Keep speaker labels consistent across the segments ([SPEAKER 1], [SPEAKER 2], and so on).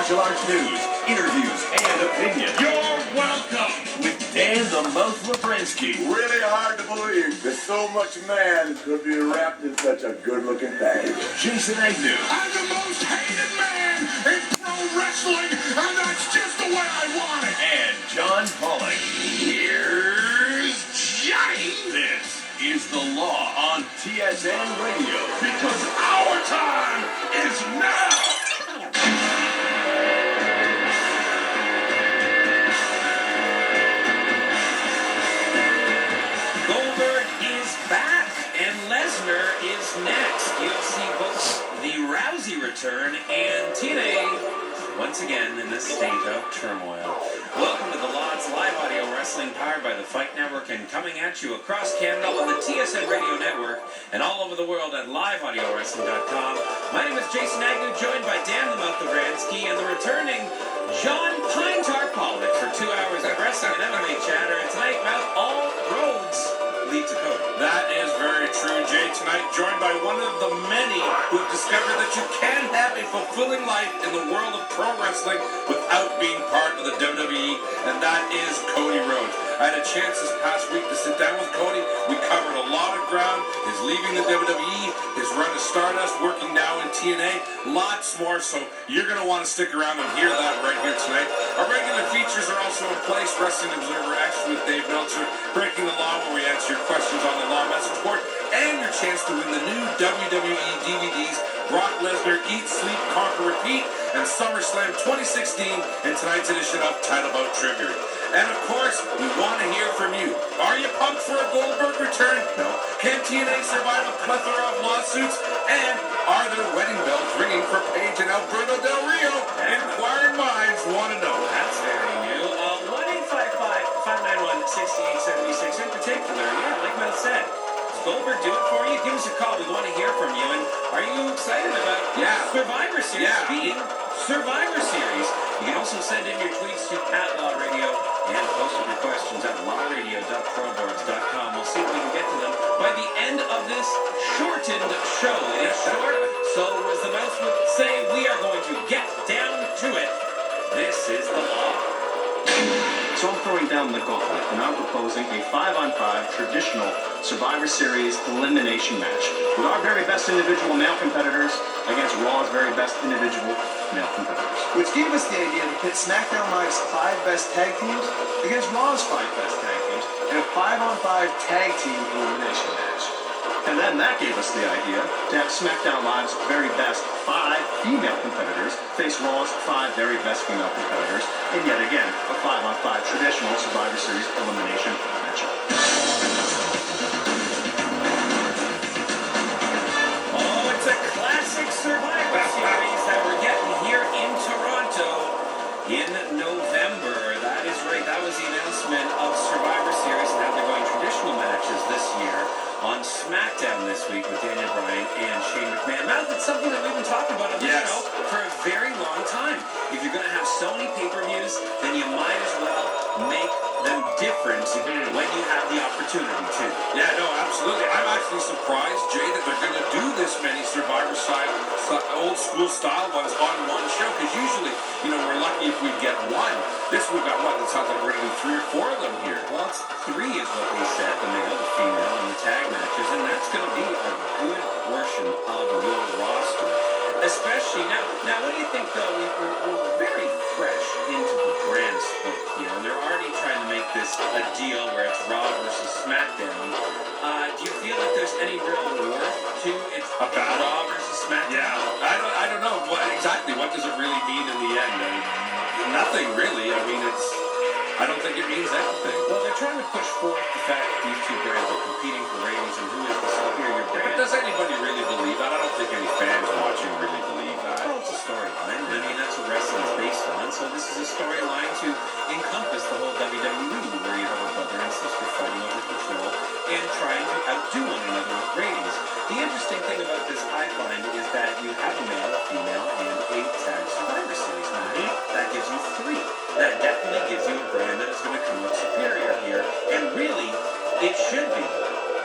[SPEAKER 1] martial arts news, interviews, and opinion.
[SPEAKER 2] You're welcome!
[SPEAKER 1] With Dan the Mouth Labrensky.
[SPEAKER 3] Really hard to believe that so much man could be wrapped in such a good-looking package.
[SPEAKER 1] Jason Agnew.
[SPEAKER 2] I'm the most hated man in pro wrestling, and that's just the way I want it!
[SPEAKER 1] And John Pollock.
[SPEAKER 2] Here's Johnny!
[SPEAKER 1] This is The Law on TSN Radio.
[SPEAKER 2] Because our time is now!
[SPEAKER 4] Goldberg is back, and Lesnar is next. UFC books the Rousey return, and TNA once again in this state of turmoil. Welcome to The Law's live audio wrestling powered by the Fight Network and coming at you across Canada on the TSN Radio Network and all over the world at liveaudiowrestling.com. My name is Jason Agnew, joined by Dan the Mouth Labrensky and the returning John Pine Tar Pollock for 2 hours of wrestling and MMA chatter. And tonight, Mouth, all roads lead to Cody.
[SPEAKER 5] That is very true, Jay. Tonight, joined by one of the many who have discovered that you can have a fulfilling life in the world of pro wrestling without being part of the WWE, and that is Cody Rhodes. I had a chance this past week to sit down with Cody. We covered a lot of ground. His leaving the WWE, his run to Stardust, working now in TNA, lots more. So you're going to want to stick around and hear that right here tonight. Our regular features are also in place. Wrestling Observer X with Dave Meltzer, Breaking the Law, where we answer your questions on the Law message board, and your chance to win the new WWE DVDs, Brock Lesnar, Eat, Sleep, Conquer, Repeat, and SummerSlam 2016, and tonight's edition of Title Bout Tribute. And of course, we want to hear from you. Are you pumped for a Goldberg return? No. Can TNA survive a plethora of lawsuits? And are there wedding bells ringing for Paige and Alberto Del Rio? Inquiring minds want to know.
[SPEAKER 4] That's very new. 1-855-591-6876 in particular. Yeah, like Mel said. Does Goldberg do it for you? Give us a call. We want to hear from you. And are you excited about Survivor Series being Survivor Series? You can also send in your tweets to @LawRadio and post your questions at lawradio.proboards.com. We'll see if we can get to them by the end of this shortened show. It is short, so as the mouse would say, we are going to get down to it. This is The Law.
[SPEAKER 6] So I'm throwing down the gauntlet, and I'm proposing a 5-on-5 traditional Survivor Series elimination match with our very best individual male competitors against Raw's very best individual male competitors.
[SPEAKER 7] Which gave us the idea to pit SmackDown Live's 5 best tag teams against Raw's 5 best tag teams in a 5-on-5 tag team elimination match.
[SPEAKER 6] And then that gave us the idea to have SmackDown Live's very best 5 female competitors face Raw's 5 very best female competitors in yet again a 5-on-5 traditional Survivor Series elimination matchup.
[SPEAKER 4] Oh, it's a classic Survivor Series that we're getting here in Toronto in November. That is right. That was the announcement of Survivor Series and how they're going traditional matches this year on SmackDown this week with Daniel Bryan and Shane McMahon. Now, that's something that we've been talking about on this show for a very long time. If you're going to have so many pay-per-views, then you might as well make them different when you have the opportunity to.
[SPEAKER 5] Yeah, no, absolutely. I'm actually surprised, Jay, that they're going to do this many Survivor side, old school style ones on one show, because usually, we're lucky if we get one. This we've got what? It sounds like we're going to do 3 or 4 of them here.
[SPEAKER 4] Well, it's 3 is what they said, the male, the female, and the tag matches, and that's going to be a good portion of your roster. Especially now what do you think, though? We're very fresh into the brand split here, and they're already trying to make this a deal where it's Raw versus SmackDown. Do you feel like there's any real worth to it?
[SPEAKER 5] About
[SPEAKER 4] Raw versus SmackDown?
[SPEAKER 5] Yeah, I don't know. Exactly, what does it really mean in the end? Nothing, really. I mean, I don't think it means anything.
[SPEAKER 4] Well, they're trying to push forth the fact that these two brands are competing for ratings and who is the superior brand.
[SPEAKER 5] But does anybody really believe that? I don't think any fans watching really believe that.
[SPEAKER 4] Well, it's a storyline. I mean, that's what wrestling is based on. So this is a storyline to encompass the whole WWE, where you have a brother and sister fighting over control and trying to outdo one another with ratings. The interesting thing about this, I find, is that you have a male, a female, and a tag Survivor Series match. That gives you 3. That definitely gives you a brand that is going to come up superior here. And really, it should be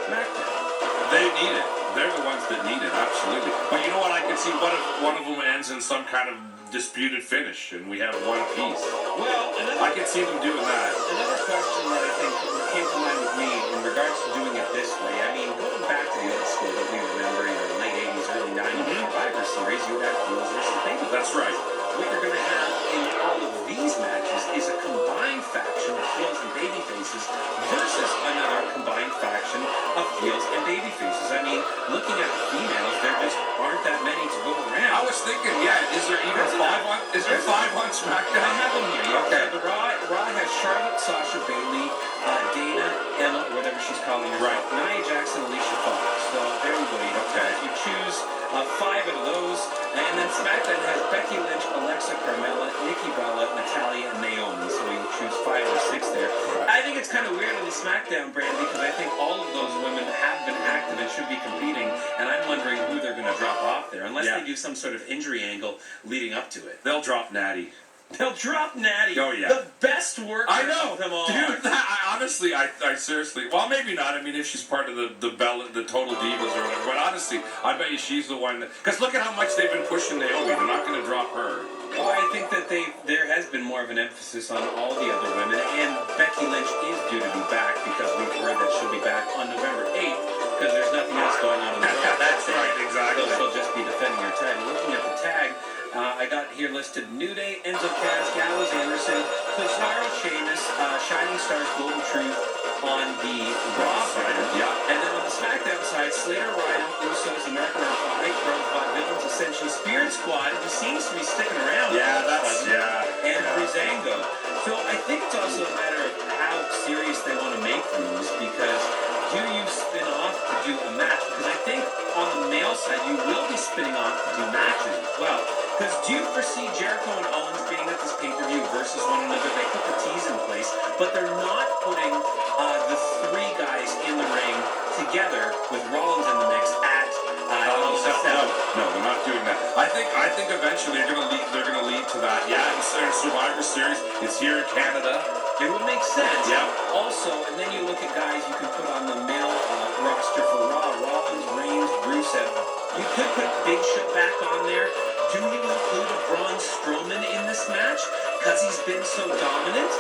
[SPEAKER 4] SmackDown.
[SPEAKER 5] They need it. They're the ones ones that need it, absolutely. But you know what? I can see one of them ends in some kind of disputed finish, and we have one piece.
[SPEAKER 4] Well,
[SPEAKER 5] I can see them doing that.
[SPEAKER 4] another question that I think came to mind with me in regards to doing it this way. I mean, going back to the old school that we remember, late 80s, early 90s Survivor Series, you would have heels versus baby.
[SPEAKER 5] That's right.
[SPEAKER 4] What you're going to have in all of these matches is a combined faction of heels and baby faces versus another combined faction of heels and baby faces. I mean, looking at the females, there just aren't that many to go around.
[SPEAKER 5] I was thinking, is there even five on SmackDown?
[SPEAKER 4] I have them here.
[SPEAKER 5] Okay.
[SPEAKER 4] The Raw has Charlotte, Sasha, Bayley, Dana, Emma, whatever she's calling herself,
[SPEAKER 5] Right.
[SPEAKER 4] Nia Jackson, Alicia Fox. So there we go. You choose 5 out of those, and then SmackDown has Becky Lynch, Alexa, Carmella, Nikki Bella, Natalya, and Naomi. So you choose 5 or 6 there. I think it's kind of weird on the SmackDown brand because I think all of those women have been active and should be competing, and I'm wondering who they're going to drop off there, unless they do some sort of injury angle leading up to it.
[SPEAKER 5] They'll drop Natty.
[SPEAKER 4] They'll drop Natty.
[SPEAKER 5] Oh, yeah.
[SPEAKER 4] The best worker
[SPEAKER 5] I know,
[SPEAKER 4] of them all.
[SPEAKER 5] dude. I seriously. Well, maybe not. I mean, if she's part of the Total Divas or whatever. But honestly, I bet you she's the one. Because look at how much they've been pushing Naomi. They're not going to drop her.
[SPEAKER 4] Well, I think that there has been more of an emphasis on all the other women, and Becky Lynch is due to be back because we've heard that she'll be back on November 8th because there's nothing else going on in the world.
[SPEAKER 5] That's right, exactly.
[SPEAKER 4] So she'll just be defending her title. Looking at the tag, I got here listed New Day, Enzo Cass, Gallows Anderson, Cesaro, Sheamus, Shining Stars, Golden Truth on the Raw side.
[SPEAKER 5] Yeah.
[SPEAKER 4] And then on the SmackDown side, Slater, Rhino, Usos, American Alpha, Hype Bros, Von Villains, Ascension, Spirit Squad, who seems to be sticking around. And Breezango. So I think it's also a matter of how serious they want to make these, because do you spin off to do a match? Because I think on the male side, you will be spinning off to do matches as well. Because do you foresee Jericho and Owens being at this pay-per-view versus one another? They put the tees in place, but they're not putting the 3 guys in the ring together with Rollins in the mix at
[SPEAKER 5] No, they're not doing that. I think eventually they're gonna lead to that. Yeah, it's Survivor Series. It's here in Canada.
[SPEAKER 4] It would make sense.
[SPEAKER 5] Yeah.
[SPEAKER 4] Also, and then you look at guys you can put on the male roster for Raw: Rollins, Reigns, Rusev. You could put Big Show back on there. Do you include a Braun Strowman in this match because he's been so dominant?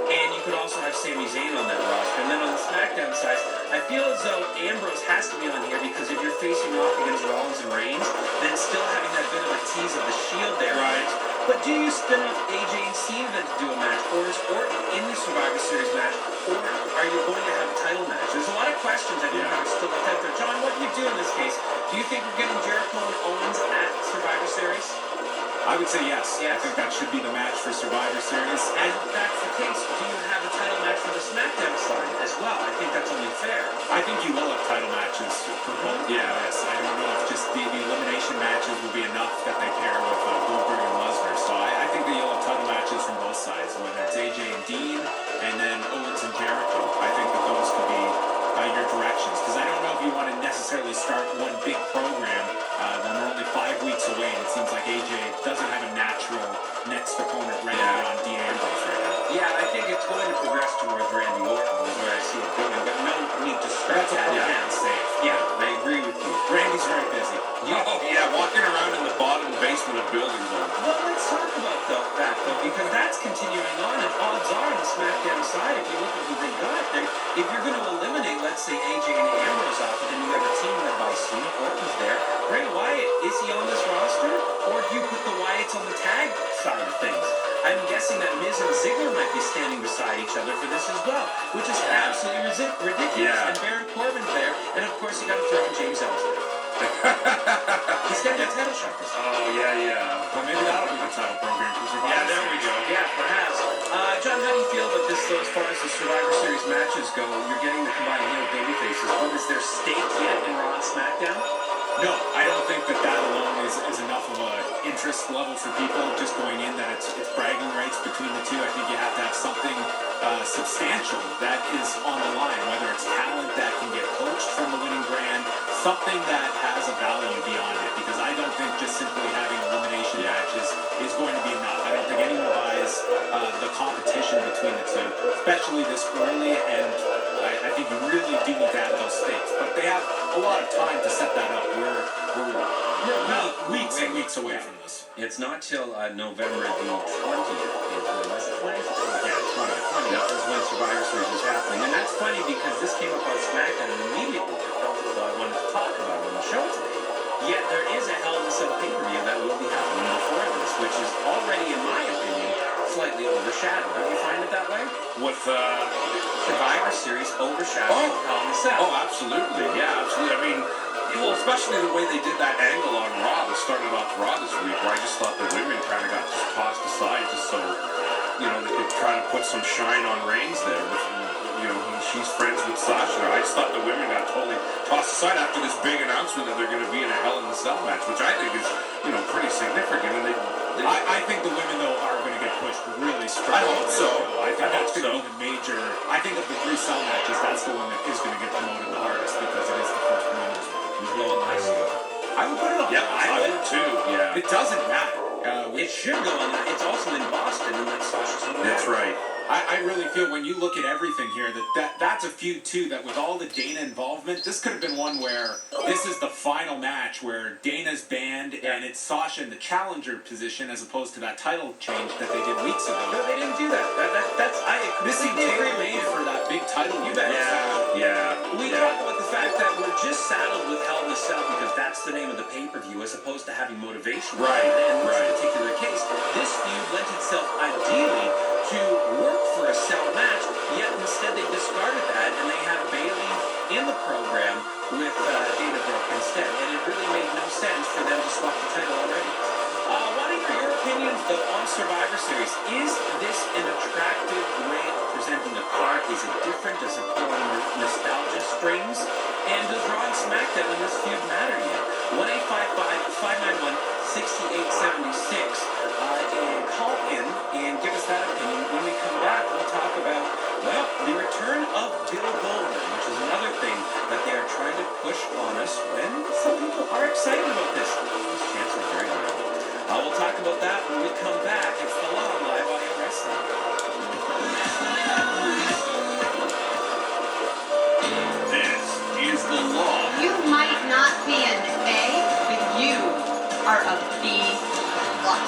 [SPEAKER 4] And you could also have Sami Zayn on that roster. And then on the SmackDown side, I feel as though Ambrose has to be on here because if you're facing off against Rollins and Reigns, then still having that bit of a tease of the Shield there.
[SPEAKER 5] Right.
[SPEAKER 4] But do you spin off AJ and Cena then to do a match? Or is Orton in the Survivor Series match? Or are you going to have a title match? There's a lot of questions I think that are still left out there. John, what do you do in this case? Do you think we're getting Jericho and Owens at Survivor Series?
[SPEAKER 6] I would say yes.
[SPEAKER 4] Yes.
[SPEAKER 6] I think that should be the match for Survivor Series.
[SPEAKER 4] And if that's the case, do you have a title match for the SmackDown side as well? I think that's only fair.
[SPEAKER 6] I think you will have title matches for both.
[SPEAKER 5] Yeah.
[SPEAKER 6] Yes. I don't know if just the elimination matches will be enough that they pair with Goldberg and Lesnar. So I think that you'll have title matches from both sides, whether it's AJ and Dean, and then Owens and Jericho. I think that those could be your directions, because I don't know if you want to necessarily start one big program when we're only 5 weeks away, and it seems like AJ doesn't have a natural next opponent ready on Dean Ambrose right now.
[SPEAKER 4] Yeah, I think it's going to progress towards Randy Orton is where I see it going, but no need to start that now.
[SPEAKER 6] Safe.
[SPEAKER 4] Yeah, I agree with you.
[SPEAKER 6] Randy's very busy.
[SPEAKER 5] Oh, yeah, walking around in the bottom basement of buildings.
[SPEAKER 4] Well, let's talk about that though, because that's continuing on, and odds are on the SmackDown side, if you look at who they got there, if you're going to eliminate, let's say, AJ and Ambrose off, and then you have a team led by Cena, Orton's there, Bray Wyatt, is he on this roster, or do you put the Wyatts on the tag side of things? I'm guessing that Miz and Ziggler might be standing beside each other for this as well, which is absolutely ridiculous.
[SPEAKER 5] Yeah.
[SPEAKER 4] And Baron Corbin's there, and of course you got to throw in James Ellsworth. He's getting a title shot this time.
[SPEAKER 5] Oh, yeah.
[SPEAKER 6] Well, maybe that'll be the title program for Survivor
[SPEAKER 5] Yeah, there we
[SPEAKER 6] Series.
[SPEAKER 5] go.
[SPEAKER 4] Yeah, perhaps. John, how do you feel about this, though, as far as the Survivor Series matches go? You're getting the combined heel baby faces, but is there stake yet in Raw and SmackDown?
[SPEAKER 6] No, I don't think that alone is enough of an interest level for people just going in that it's bragging rights between the two. I think you have to have something substantial that is on the line, whether it's talent that can get poached from the winning brand, something that has a value beyond it, because I don't think just simply having elimination matches is going to be enough. I don't think anyone buys
[SPEAKER 8] is the competition between the two, especially this early. And I think you really do need to have those stakes. But they have a lot of time to set that up. We're weeks and weeks away from this.
[SPEAKER 4] It's not till November the 20th. Is when Survivor Series is happening. And that's funny because this came up on SmackDown and immediately I felt as though I wanted to talk about it on the show today. Yet there is a Hell in a Cell pay-per-view that will be happening before this, which is already, in my opinion, slightly overshadowed. Don't you find it that way?
[SPEAKER 5] With
[SPEAKER 4] Survivor Series overshadowed Hell in a Cell.
[SPEAKER 5] Oh, absolutely. Yeah, absolutely. I mean, well, especially the way they did that angle on Raw that started off Raw this week, where I just thought the women kind of got just tossed aside just so, you know, they could try to put some shine on Reigns there. With, you know, she's friends with Sasha. I just thought the women got totally tossed aside after this big announcement that they're going to be in a Hell in a Cell match, which I think is, you know, pretty significant. And
[SPEAKER 8] I think the women, though, are going to get pushed really strong.
[SPEAKER 5] I hope so.
[SPEAKER 8] I think that's going to be the major. I think of the 3 cell matches, that's the one that is going to get promoted the hardest because it is the first women's one. I would put it on.
[SPEAKER 5] Yeah, I would too. Yeah.
[SPEAKER 8] It doesn't matter.
[SPEAKER 4] It should go on that. It's also in Boston, and that's Sasha's home.
[SPEAKER 5] That's right.
[SPEAKER 8] I really feel when you look at everything here that's a feud too, that with all the Dana involvement, this could have been one where this is the final match where Dana's banned and it's Sasha in the challenger position as opposed to that title change that they did weeks ago.
[SPEAKER 4] No, they didn't do that.
[SPEAKER 8] This seemed tailor-made for that big title.
[SPEAKER 4] You bet.
[SPEAKER 5] Yeah.
[SPEAKER 4] We talk about the fact that we're just saddled with Hell in a Cell because that's the name of the pay-per-view as opposed to having motivation.
[SPEAKER 5] Right,
[SPEAKER 4] In this
[SPEAKER 5] right.
[SPEAKER 4] particular case, this feud lent itself ideally to work for a cell match, yet instead they discarded that and they have Bayley in the program with Dana Brooke instead. And it really made no sense for them to swap the title already. What are your opinions, though, on Survivor Series? Is this an attractive way of presenting a card? Is it different? Does it pull on nostalgia strings? And does Raw and SmackDown in this feud matter yet? 1-855-591-6876. Call in and give us that opinion. When we come back, we'll talk about, well, the return of Bill Goldberg, which is another thing that they are trying to push on us when some people are excited about this. Those chances are very high. We'll talk about that when we come back. It's the Law on Live Audio Wrestling.
[SPEAKER 1] This is the Law.
[SPEAKER 9] You might not be an A, but you are a B+.
[SPEAKER 1] On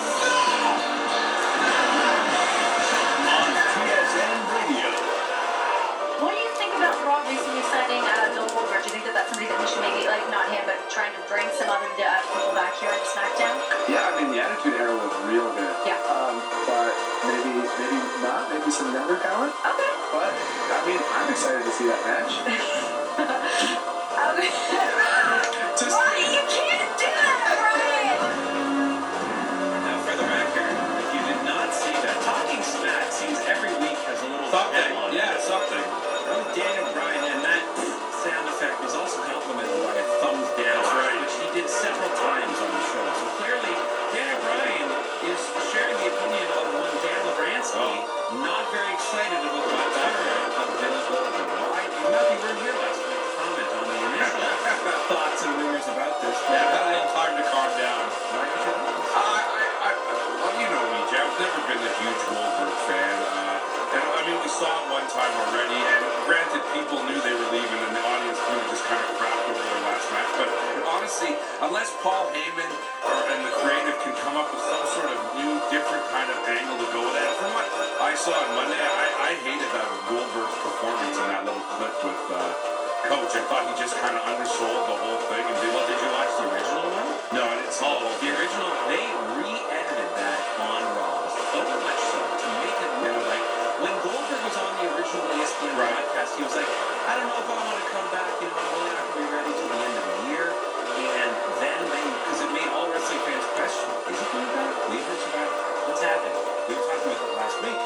[SPEAKER 1] TSN Radio.
[SPEAKER 10] What do you think about Raw recently signing Bill Goldberg? Do you think that that's somebody that we should maybe, like, not him, but trying to bring some other people back here at SmackDown?
[SPEAKER 7] Yeah, I mean, the Attitude Era was real good.
[SPEAKER 10] Yeah.
[SPEAKER 7] But maybe not. Maybe some younger talent.
[SPEAKER 10] Okay.
[SPEAKER 7] But, I mean, I'm excited to see that match.
[SPEAKER 10] Brian, you can't do that, Brian!
[SPEAKER 4] Now, for the record, if you did not see that, Talking Smack seems every week has a little
[SPEAKER 5] Something.
[SPEAKER 4] headline.
[SPEAKER 5] Yeah, something.
[SPEAKER 4] Well, Daniel Bryan, and that sound effect was also complemented by a thumbs down,
[SPEAKER 5] That's right.
[SPEAKER 4] which he did several times on the show. So clearly, Daniel Bryan is sharing the opinion of one Dan Lavransky, not very excited about the return of Bill Goldberg. Why? Matthew, weren't here last week to comment on the initial thoughts and rumors about this.
[SPEAKER 5] Yeah, I've had a little time to calm down.
[SPEAKER 4] Why did you like this?
[SPEAKER 5] Well, you know me, Jay. I've never been a huge Goldberg fan. And I mean, we saw it one time already, and granted, people knew they were leaving, and the audience knew just kind of crapped over their last match. But honestly, unless Paul Heyman and the creative can come up with some sort of new, different kind of angle to go with that, from what I saw on Monday, I hated that Goldberg's performance in that little clip with Coach. I thought he just kind of undersold the whole thing. And did you watch the original one? No, I didn't see the whole
[SPEAKER 4] The
[SPEAKER 5] thing.
[SPEAKER 4] original, they re-edited that on Raw, so much so to make it look like when Goldberg was on the original ESPN broadcast, he was like, I don't know if I want to come back, I'm really not going to be ready till the end of the year. And then because it made all wrestling fans question, is he coming back? Will he survive? What's happening? We were talking about that last week.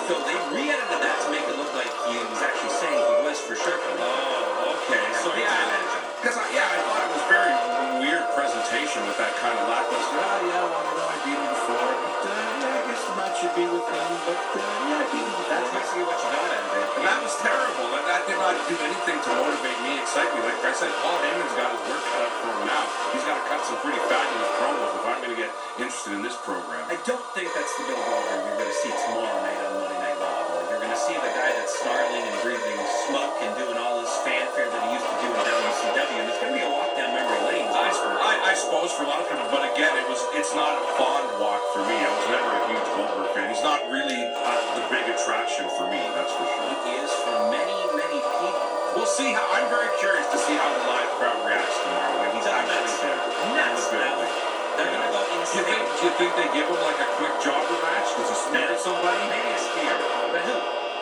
[SPEAKER 4] So they re-edited that to make it look like he was actually saying he was for sure coming back.
[SPEAKER 5] Oh, okay. So because I thought it was very weird presentation with that kind of lackluster. Oh yeah, well, I beat him before, but I guess the match should be with him. But I beat him.
[SPEAKER 4] That's basically what you got out of it.
[SPEAKER 5] And that was terrible. That did not do anything to motivate me any excitement. Like I said, Paul Heyman's got his work cut out for him now. He's got to cut some pretty fabulous promos if I'm going to get interested in this program.
[SPEAKER 4] I don't think that's the Bill Goldberg you're going to see tomorrow night on Monday Night Raw. You're going to see the guy that's snarling and breathing smoke and doing all this fanfare that he used to do in WCW, and it's going to be a walk down memory lane.
[SPEAKER 5] I suppose for a lot of people, but again, it's not a fond walk for me. I was never a huge Goldberg fan. He's not really the big attraction for me, that's for sure.
[SPEAKER 4] He is for many, many people.
[SPEAKER 5] We'll see how. I'm very curious to see how the live crowd reacts tomorrow when he's actually there.
[SPEAKER 4] Nuts. They're going to go insane.
[SPEAKER 5] Do you think they give him like a quick jobber match? Does he spear at somebody?
[SPEAKER 4] Maybe a spear. But who?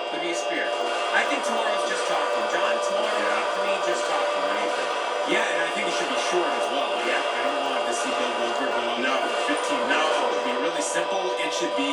[SPEAKER 4] Could be a spear. I think tomorrow's just talking. John, tomorrow, to me, just talking. What do you think?
[SPEAKER 8] Yeah, and I think it should be short as well.
[SPEAKER 4] Yeah.
[SPEAKER 8] I don't want to see Bill Goldberg go on for 15 minutes. It should be really simple. It should be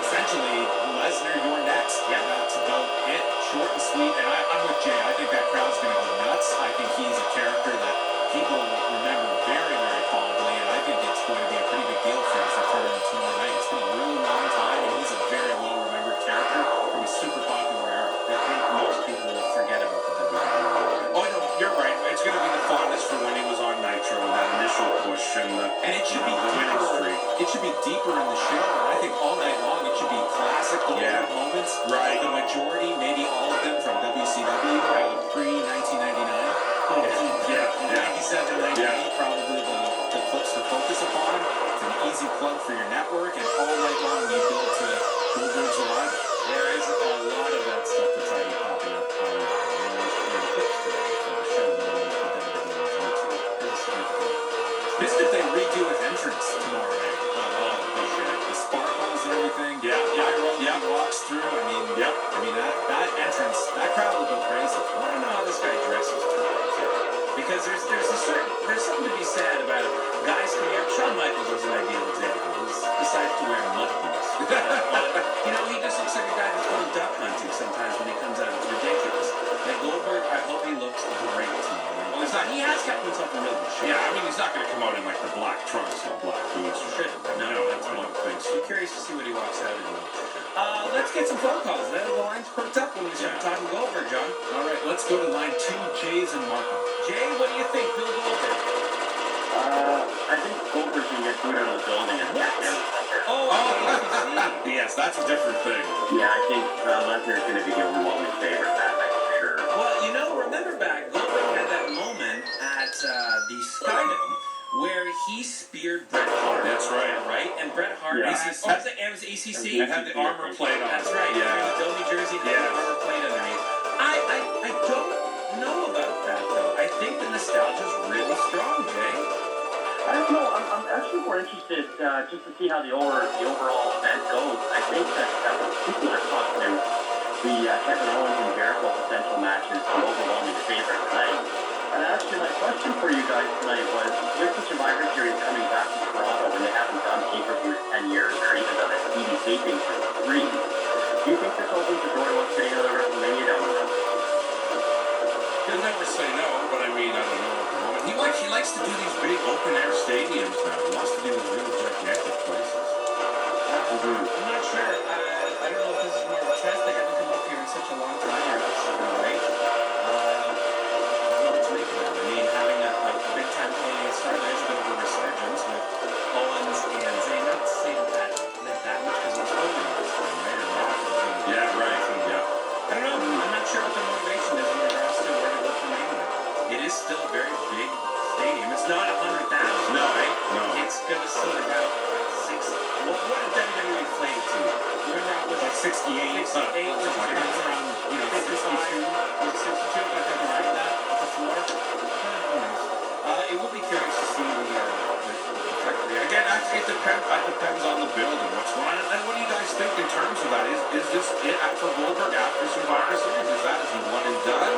[SPEAKER 8] essentially Lesnar, you're next.
[SPEAKER 4] Yeah.
[SPEAKER 8] That's about it. Short and sweet. And I'm with Jay. I think that crowd's going to go nuts. I think he's a character that people remember very, very fondly. And I think it's going to be a pretty big deal for his return tomorrow night. It's been a really long time, and he's a very well-remembered character from a super popular era.
[SPEAKER 4] I think most people will forget about the WWE.
[SPEAKER 5] Oh, no, you're right. It's going to be the fondness for when he was on Nitro and that initial push and
[SPEAKER 8] it should be
[SPEAKER 5] the winning streak.
[SPEAKER 8] It should be deeper in the show, and I think all night long it should be classic Goldberg moments.
[SPEAKER 5] Right.
[SPEAKER 8] The majority, maybe all of them from WCW pre-1999.
[SPEAKER 5] Yeah.
[SPEAKER 8] 97, 98, probably the clips to focus upon. It's an easy plug for your network, and all night long you build to Goldberg's arrival.
[SPEAKER 4] There is a lot of that stuff that's already popping up on clips today for the show that on the WWE's YouTube. It's significant.
[SPEAKER 8] Missed if they redo his entrance tomorrow night. The sparkles and everything. He walks through. I mean that entrance, that crowd will go crazy.
[SPEAKER 4] I want to know how this guy dresses tomorrow too. Because there's something to be said about guys coming up. Shawn Michaels is an ideal example. He decides to wear mud boots. He just looks like a guy that's going duck hunting sometimes when he comes out. It's ridiculous. And Goldberg, I hope he looks great tomorrow. He has kept himself in really good shape.
[SPEAKER 5] Yeah, I mean, he's not going to come out in like the black trunks and black boots.
[SPEAKER 4] No, that's one of the things. I'm curious to see what he walks out in. Let's get some phone calls. Then the line's perked up when we start talking Goldberg, John.
[SPEAKER 8] All right, let's go to line 2, Jays and Markham.
[SPEAKER 4] Jay, what do you think, Bill Goldberg?
[SPEAKER 6] I think Goldberg can get booed out of the building and
[SPEAKER 5] Yes, that's a different thing.
[SPEAKER 6] Yeah, I think Lesnar's going to be the overwhelming favorite that night for sure.
[SPEAKER 4] Well, remember back, Goldberg had that moment at the Skydome where he speared Bret Hart.
[SPEAKER 5] That's right.
[SPEAKER 4] Right? And Bret Hart, it was ACC.
[SPEAKER 5] It had the armor plate on.
[SPEAKER 4] That's right.
[SPEAKER 5] Yeah.
[SPEAKER 4] The Domi jersey had the armor plate underneath. I don't know about that, though. I think the nostalgia's really strong, Jay.
[SPEAKER 6] I don't know. I'm actually more interested just to see how the overall event goes. I think that people are talking the Kevin Owens and Jericho potential match is the overwhelming favorite tonight. And actually, my question for you guys tonight was, with the Survivor Series coming back to Toronto when they haven't done pay-per-views 10 years or even done a TV taping for 3, do you think this opens the door to us getting another WrestleMania down the road?
[SPEAKER 5] He'll never say no, but I mean, I don't know at the moment. He likes to do these big open-air stadiums now. He wants to do these really gigantic places.
[SPEAKER 4] I'm not sure. I don't know if this is more of a test. They haven't come up here in such a long time. You're absolutely right. Having a big-time Canadian star, there's a bit of a resurgence with Owens and Zayn. Not to say that much because it was Hogan last time, right?
[SPEAKER 5] Yeah, right.
[SPEAKER 4] I don't know. I'm not sure what the motivation is in regards to where to go from England. It is still a very big stadium. It's not 100,000.
[SPEAKER 5] No,
[SPEAKER 4] right?
[SPEAKER 5] No.
[SPEAKER 4] It's going to seat about 6. What did WWE play to? Remember it was
[SPEAKER 8] Like 68,
[SPEAKER 4] which is around 55. Was it 62? I think around that at the floor. It will be curious to see the effect of the
[SPEAKER 5] Again, actually, it depends on the build and what's going on. And what do you guys think in terms of that? Is this it for Goldberg after Survivor Series? Is he one and done?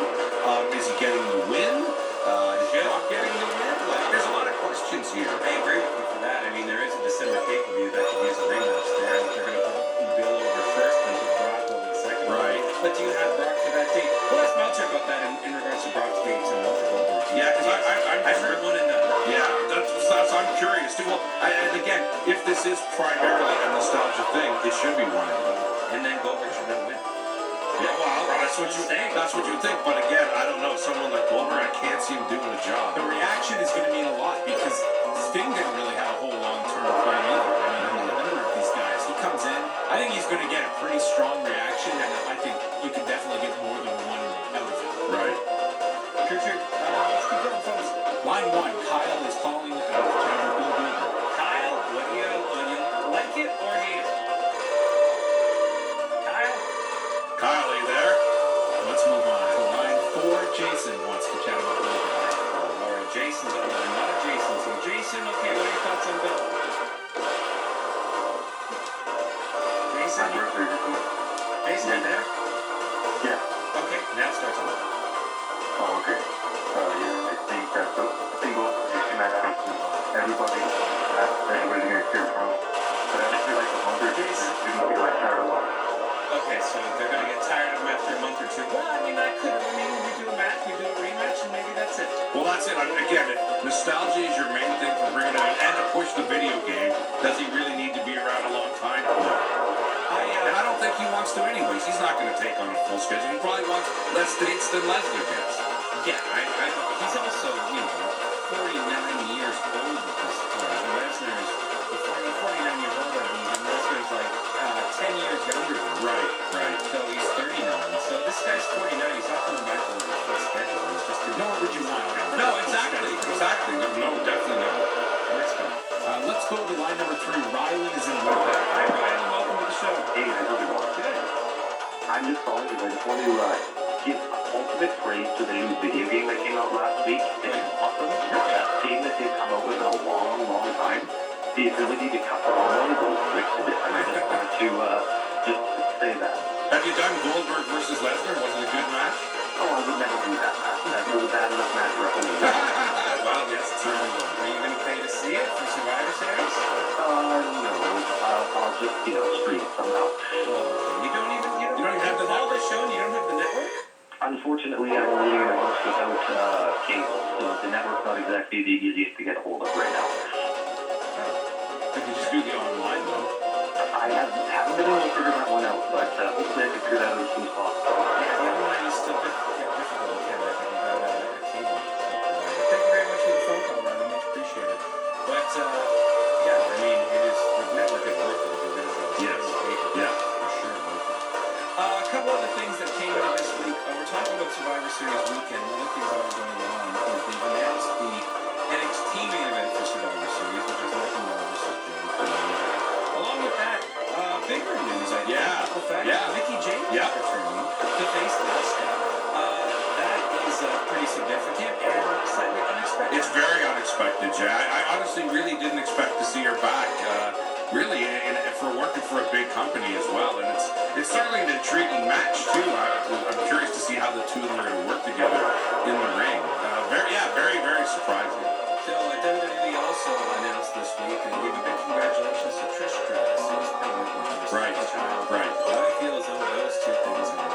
[SPEAKER 5] Is he getting the win? Is Brock getting the win? There's a lot of questions here.
[SPEAKER 4] I agree with you for that. I mean, there is a December pay-per-view that could use a rematch there. And they're going to put Bill over first and put Brock over the second.
[SPEAKER 5] Right.
[SPEAKER 4] But do you have Brock for that date? Well, let's Meltzer about that in regards to Brock's dates and what the Goldberg.
[SPEAKER 5] Yeah, because
[SPEAKER 4] I've heard one and done.
[SPEAKER 5] Yeah, I'm curious too. Well, and again, if this is primarily a nostalgia thing, it should be one and done.
[SPEAKER 4] And then Goldberg should not win.
[SPEAKER 5] Yeah, well, that's what you think. But again, I don't know. Someone like Goldberg, I can't see him doing a job.
[SPEAKER 8] The reaction is going to mean a lot because Sting didn't really have a whole long-term plan either. I mean, a number of these guys, he comes in. I think he's going to get a pretty strong reaction, and I think you can definitely get more than one out of him.
[SPEAKER 5] Right.
[SPEAKER 8] True. Let's keep going, folks. Line one, Kyle is calling Cameron Bill Goldberg.
[SPEAKER 4] Kyle, would you like it or hate it? Kyle?
[SPEAKER 5] Kyle, are you there?
[SPEAKER 8] Let's move on to line four. Jason wants to chat about Goldberg.
[SPEAKER 4] All right, Jason's on there. A lot of Jasons here. Jason, okay, what are your thoughts on Bill? Jason, Jason, you there?
[SPEAKER 3] Yeah.
[SPEAKER 4] Okay, now start talking.
[SPEAKER 3] Oh, okay. Yeah, I think everybody going to hear from. But I feel like a month or two, they're going to be like tired of life.
[SPEAKER 4] Okay, so they're going to get tired of him after a month or two. Well, I mean, we do a match, we do a rematch, and maybe that's it.
[SPEAKER 5] Well, that's it. Again, nostalgia is your main thing for bringing it in, and to push the video game. Does he really need to be around a long time? No. And I don't think he wants to anyways. He's not going to take on a full schedule. He probably wants less dates than Lesnar gets.
[SPEAKER 4] Yeah, he's also, 49 years old at this point. Lesnar's 49 years old, I believe, and Lesnar's like 10 years younger than him.
[SPEAKER 5] Right.
[SPEAKER 4] So he's 39. So this guy's 49. He's not coming back to the full schedule. He's just doing
[SPEAKER 8] Nor would you want him.
[SPEAKER 5] No, exactly. No, definitely not.
[SPEAKER 4] Next one.
[SPEAKER 8] Let's go to line number three. Rylan is in Winnipeg.
[SPEAKER 4] Hi, Ryan. Welcome to the show.
[SPEAKER 3] Hey, guys, how's it going?
[SPEAKER 4] Good.
[SPEAKER 3] I'm just calling because I just want to give ultimate praise to the new video game that came out last week. It's awesome. That game that they've come out with in a long time. The ability to cut the hormones goes quick to it. And I just wanted to just say that.
[SPEAKER 5] Have you done Goldberg versus Lesnar? Was it a good match?
[SPEAKER 3] Oh, I would never do that match. That was a bad enough match for a whole year.
[SPEAKER 4] Well, yes, it's really good. Are you going to pay to see it for Survivor Series?
[SPEAKER 3] No. I'll just, stream it somehow.
[SPEAKER 4] You don't even
[SPEAKER 5] have the
[SPEAKER 4] all this show and you don't have the network?
[SPEAKER 3] Unfortunately, I'm living in a house without cable, so the network's not exactly the easiest to get a hold of right now.
[SPEAKER 5] You could just do the online though.
[SPEAKER 3] I haven't been able to figure that one out, but hopefully I can figure that out as soon as possible.
[SPEAKER 4] Yeah, the online is still difficult in Canada without a cable provider. Thank you very much for the phone call, Ryan. Much appreciated. But, yeah, I mean, it is, the network is worth it if you're going to try to
[SPEAKER 5] Yes.
[SPEAKER 4] paper.
[SPEAKER 5] Yeah.
[SPEAKER 4] For sure, worth it. A couple other things that came into this week. We're talking about Survivor Series weekend. One of the things that are going on is they've announced the NXT main event for Survivor Series, which is Michael Morris with Joe. Along with that, bigger news, I think.
[SPEAKER 5] Yeah.
[SPEAKER 4] The fact
[SPEAKER 5] Yeah.
[SPEAKER 4] that Mickey James
[SPEAKER 5] Yeah.
[SPEAKER 4] is returning to face Asuka. That is pretty significant and slightly unexpected.
[SPEAKER 5] It's very unexpected, Jay. I honestly really didn't expect to see her back. Really, and for working for a big company as well, and it's certainly an intriguing match too. I'm curious to see how the two of them are going to work together in the ring. Very surprising.
[SPEAKER 4] So WWE also announced this week and gave a big congratulations to Trish Stratus, who was pregnant with her second child.
[SPEAKER 5] Right.
[SPEAKER 4] I feel as though those two things are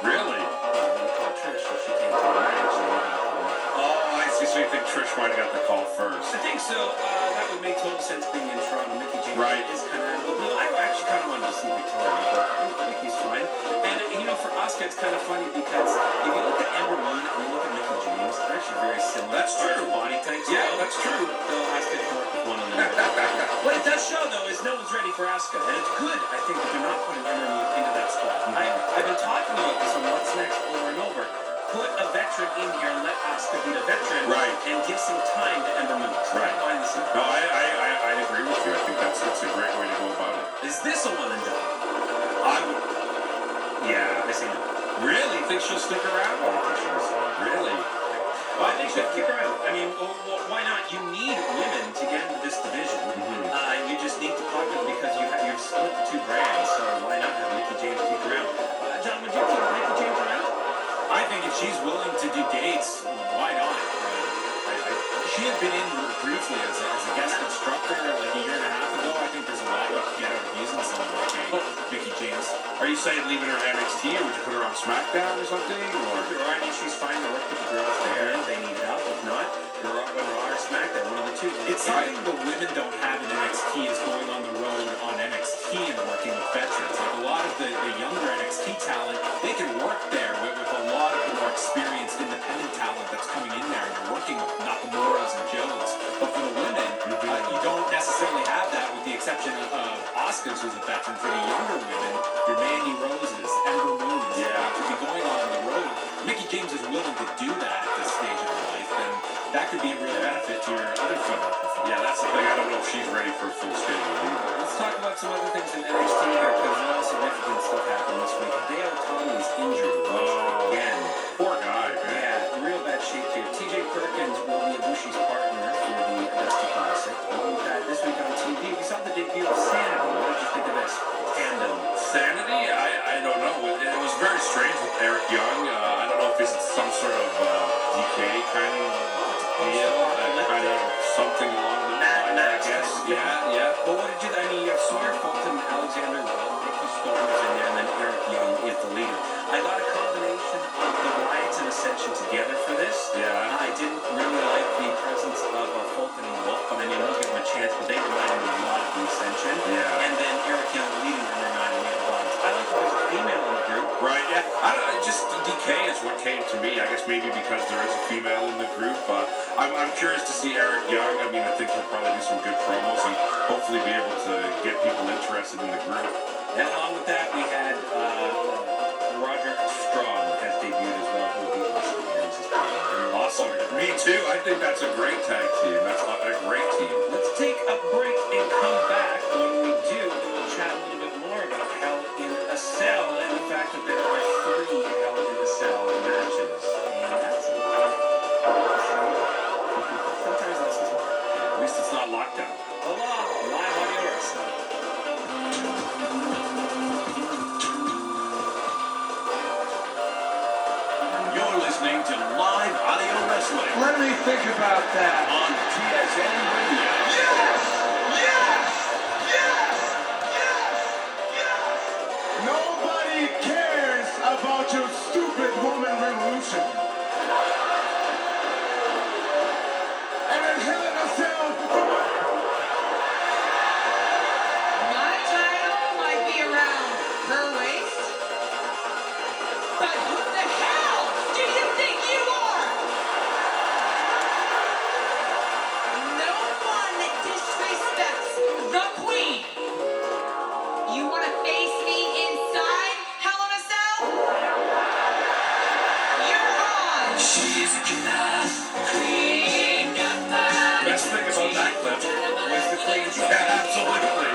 [SPEAKER 5] Really?
[SPEAKER 4] I'm going to call Trish if she came to the match. So we're going to call her.
[SPEAKER 5] Oh, I see. So you think Trish might have got the call first?
[SPEAKER 4] I think so. That would make total sense being in Toronto. Mickey James
[SPEAKER 5] Right.
[SPEAKER 4] is kind of out of the blue. I actually kind of wanted to see Victoria, but Mickey's fine. And, for Asuka, it's kind of funny because if you look at Ember Moon and you look at Mickey James, they're actually very similar.
[SPEAKER 5] That's
[SPEAKER 4] as far as
[SPEAKER 5] true.
[SPEAKER 4] Body types.
[SPEAKER 5] Yeah,
[SPEAKER 4] go.
[SPEAKER 5] that's true.
[SPEAKER 4] So Asuka can work with one on the other. What it does show, though, is no one's ready for Asuka. And it's good, I think, that they're not putting Ember Moon into that spot. I've been talking about this on What's Next over and over. Put a veteran in here and let Asuka be the veteran.
[SPEAKER 5] Right.
[SPEAKER 4] And give some time to Ember Moon. So
[SPEAKER 5] Right.
[SPEAKER 4] behind the scenes.
[SPEAKER 5] No, I agree with you. I think that's a great way to go about it.
[SPEAKER 4] Is this a one and done?
[SPEAKER 5] I would. Yeah.
[SPEAKER 4] I say no.
[SPEAKER 5] Really? Think she'll stick around?
[SPEAKER 4] I think she was.
[SPEAKER 5] Really?
[SPEAKER 4] Well, I think she'll kick around. I mean, why not? You need women to get into this division. You just need to plug them because you've split the two brands. So why not have Mickey James kick around? John, would you keep Mickey James around?
[SPEAKER 8] I think if she's willing to do dates, why not? She had been in briefly as a guest instructor like a year and a half ago. I think there's a lot you can get out of using someone like Mickey James.
[SPEAKER 5] Are you saying leaving her NXT, or would you put her on SmackDown or something? Or
[SPEAKER 4] If there are any issues, fine to work with the girls there if they need help. If not, go on Raw or SmackDown, one of the two.
[SPEAKER 8] It's something the women don't have in NXT is going on the road on NXT and working with veterans. Like a lot of the younger NXT talent, they can work there with a lot of the more experienced independent talent that's coming in there and they're working with Nakamura's and Jones. But for the women, you don't necessarily have that with the exception of Asuka's, who's a veteran. For the younger women, your Mandy Roses, Ember Moons, to be going on the road. Mickey James is willing to do that at this stage of her life, and that could be a real benefit to your other female performers.
[SPEAKER 5] yeah, that's the thing. I don't know if she's ready for a full schedule either.
[SPEAKER 4] Let's talk about some other things in NXT here because a lot of significant stuff happened this week. Hideo Itami's injured again.
[SPEAKER 5] Poor guy, man.
[SPEAKER 4] Yeah, real bad shape here. TJ Perkins will be Ibushi's partner for the Dusty Classic. Along with that, this week on TV, we saw the debut of Sanity. What did you think of this tandem?
[SPEAKER 5] Sanity? I don't know. It was very strange with Eric Young. I don't know if it's some sort of DK kind of deal, kind of something along those lines, I guess. Yeah.
[SPEAKER 4] But what did you? I mean, you have Sawyer Fulton, Alexander Webb, Ricky Storm is in there, and then Eric Young is the leader. I got a combination of the Wyatts and Ascension together for this.
[SPEAKER 5] Yeah.
[SPEAKER 4] I didn't really like the presence of Fulton and Wolf, but I mean, we'll give them a chance. But they reminded me a lot of the Ascension.
[SPEAKER 5] Yeah.
[SPEAKER 4] And then Eric Young leading them reminded me of Bonds. I like that there's a female in the group.
[SPEAKER 5] Right, yeah. I don't know, just DK is what came to me. I guess maybe because there is a female in the group. I'm curious to see Eric Young. I mean, I think he'll probably do some good promos and hopefully be able to get people interested in the group.
[SPEAKER 4] And along with that, we had Roderick Strong has debuted as well, who will be Austin Aries' partner.
[SPEAKER 5] Awesome. Me too. I think that's a great tag team. That's a great team.
[SPEAKER 4] Let's take a break and come back. When we do, we'll chat a little bit more about Hell in a Cell and the fact that there are 3 Hell in a Cell matches. And that's a lot. Sometimes less is more.
[SPEAKER 5] At least it's not lockdown.
[SPEAKER 4] Hola, live audio wrestling.
[SPEAKER 1] You're listening to Live Audio Wrestling
[SPEAKER 2] Let me think about that.
[SPEAKER 1] on TSN Radio.
[SPEAKER 2] Yes! Yes! Yes! Yes! Nobody cares about your stupid woman revolution. And in Hell in a Cell,
[SPEAKER 9] My title might be around her waist, but who the hell do you think you are? No one disrespects the queen. You want to face me inside Hell in a Cell? You're on. She's a queen.
[SPEAKER 5] Best thing about that clip
[SPEAKER 4] Was the Queen's
[SPEAKER 5] yeah, absolutely.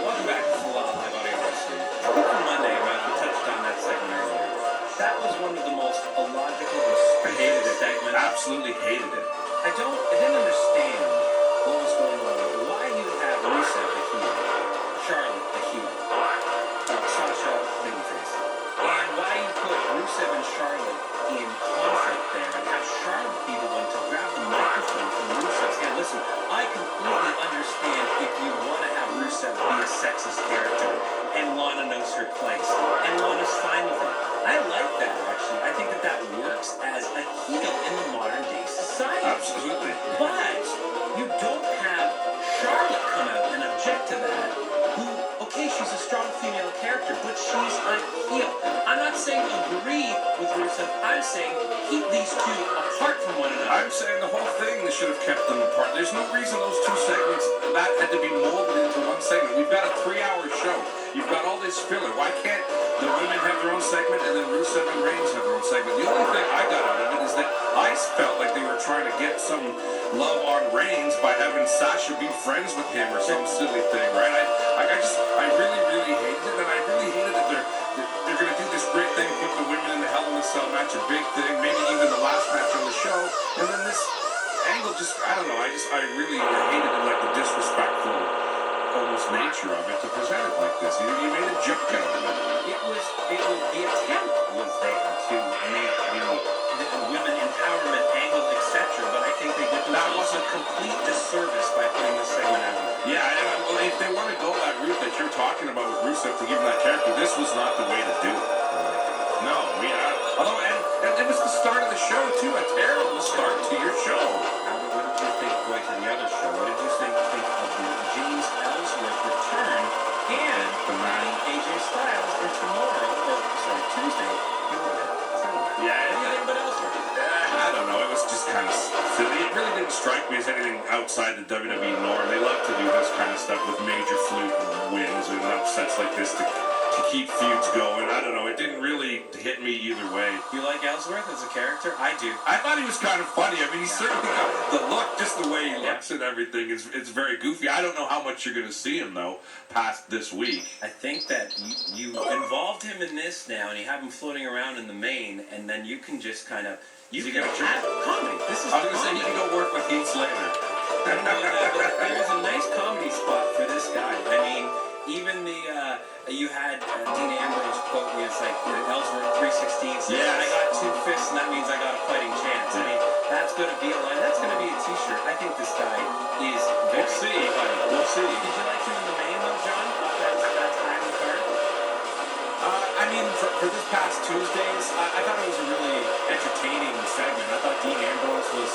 [SPEAKER 4] Welcome back to Full On Live Audio Wrestling. On Monday, when we touched on that segment earlier, that was one of the most illogical and hated segments.
[SPEAKER 5] Absolutely hated it.
[SPEAKER 4] I didn't understand what was going on. Why you have Rusev the heel, Charlotte the heel, Sasha babyface, and why you put Rusev and Charlotte in conflict there and have Charlotte be the one to grab the microphone from Rusev's hand. Listen, I completely understand if you want to have Rusev be a sexist character and Lana knows her place and Lana's fine with it. I like that actually. I think that works as a heel in the modern day society.
[SPEAKER 5] Absolutely.
[SPEAKER 4] But you don't have Charlotte come out and object to that. Who, okay, she's a strong female character, but she's a heel. I'm not saying agree with Rusev. I'm saying keep these two apart from one another.
[SPEAKER 5] I'm saying the whole thing, they should have kept them apart. There's no reason those 2 segments, that had to be molded into one segment. We've got a 3-hour show. You've got all this filler. Why can't the women have their own segment and then Rusev and Reigns have their own segment? The only thing I got out of it is that I felt like they were trying to get some love on Reigns by having Sasha be friends with him or some silly thing, right? I really, really hated it, and I really hated that they're going to do this great thing, put the women in the Hell in a Cell match, a big thing, maybe even the last match on the show, and then this angle just, I don't know, I really hated it, like the disrespectful almost nature of it to present it like this. You made a joke out of it.
[SPEAKER 4] The attempt was there to make the women empowerment angle, etc. But I think they did themselves a complete disservice by putting this segment out.
[SPEAKER 5] Yeah, well, if they want to go that route that you're talking about with Rusev to give him that character. This was not the way to do it. No, although and it was the start of the show too. A terrible start to your show.
[SPEAKER 4] What did you think going to the other show? What did you think of the James Ellsworth return and meeting AJ Styles and tomorrow, or sorry, Tuesday, he won it. Anything but Ellsworth.
[SPEAKER 5] I don't know. It was just kind of silly. It really didn't strike me as anything outside the WWE norm. They love to do this kind of stuff with major fluke wins and upsets like this to keep feuds going. I don't know. It didn't really hit me either way.
[SPEAKER 4] You like Ellsworth as a character? I do.
[SPEAKER 5] I thought he was kind of funny. I mean, he's certainly got the look, just the way he looks and everything is very goofy. I don't know how much you're going to see him, though, past this week.
[SPEAKER 4] I think that you involved him in this now, and you have him floating around in the main, and then you can just kind of... You can have comedy. This is
[SPEAKER 5] I was going to say, he can go work with Heath Slater.
[SPEAKER 4] There's a nice comedy spot for this guy. I mean, even you had Dean Ambrose quote me, it's like Ellsworth 316 says, I got 2 fists and that means I got a fighting chance. I mean, that's going to be a line. That's going to be a t-shirt. I think this guy is very funny.
[SPEAKER 5] We'll see.
[SPEAKER 4] Did you like him in the main though, John? That's time in the card?
[SPEAKER 8] I mean, for this past Tuesdays, I thought it was a really entertaining segment. I thought Dean Ambrose was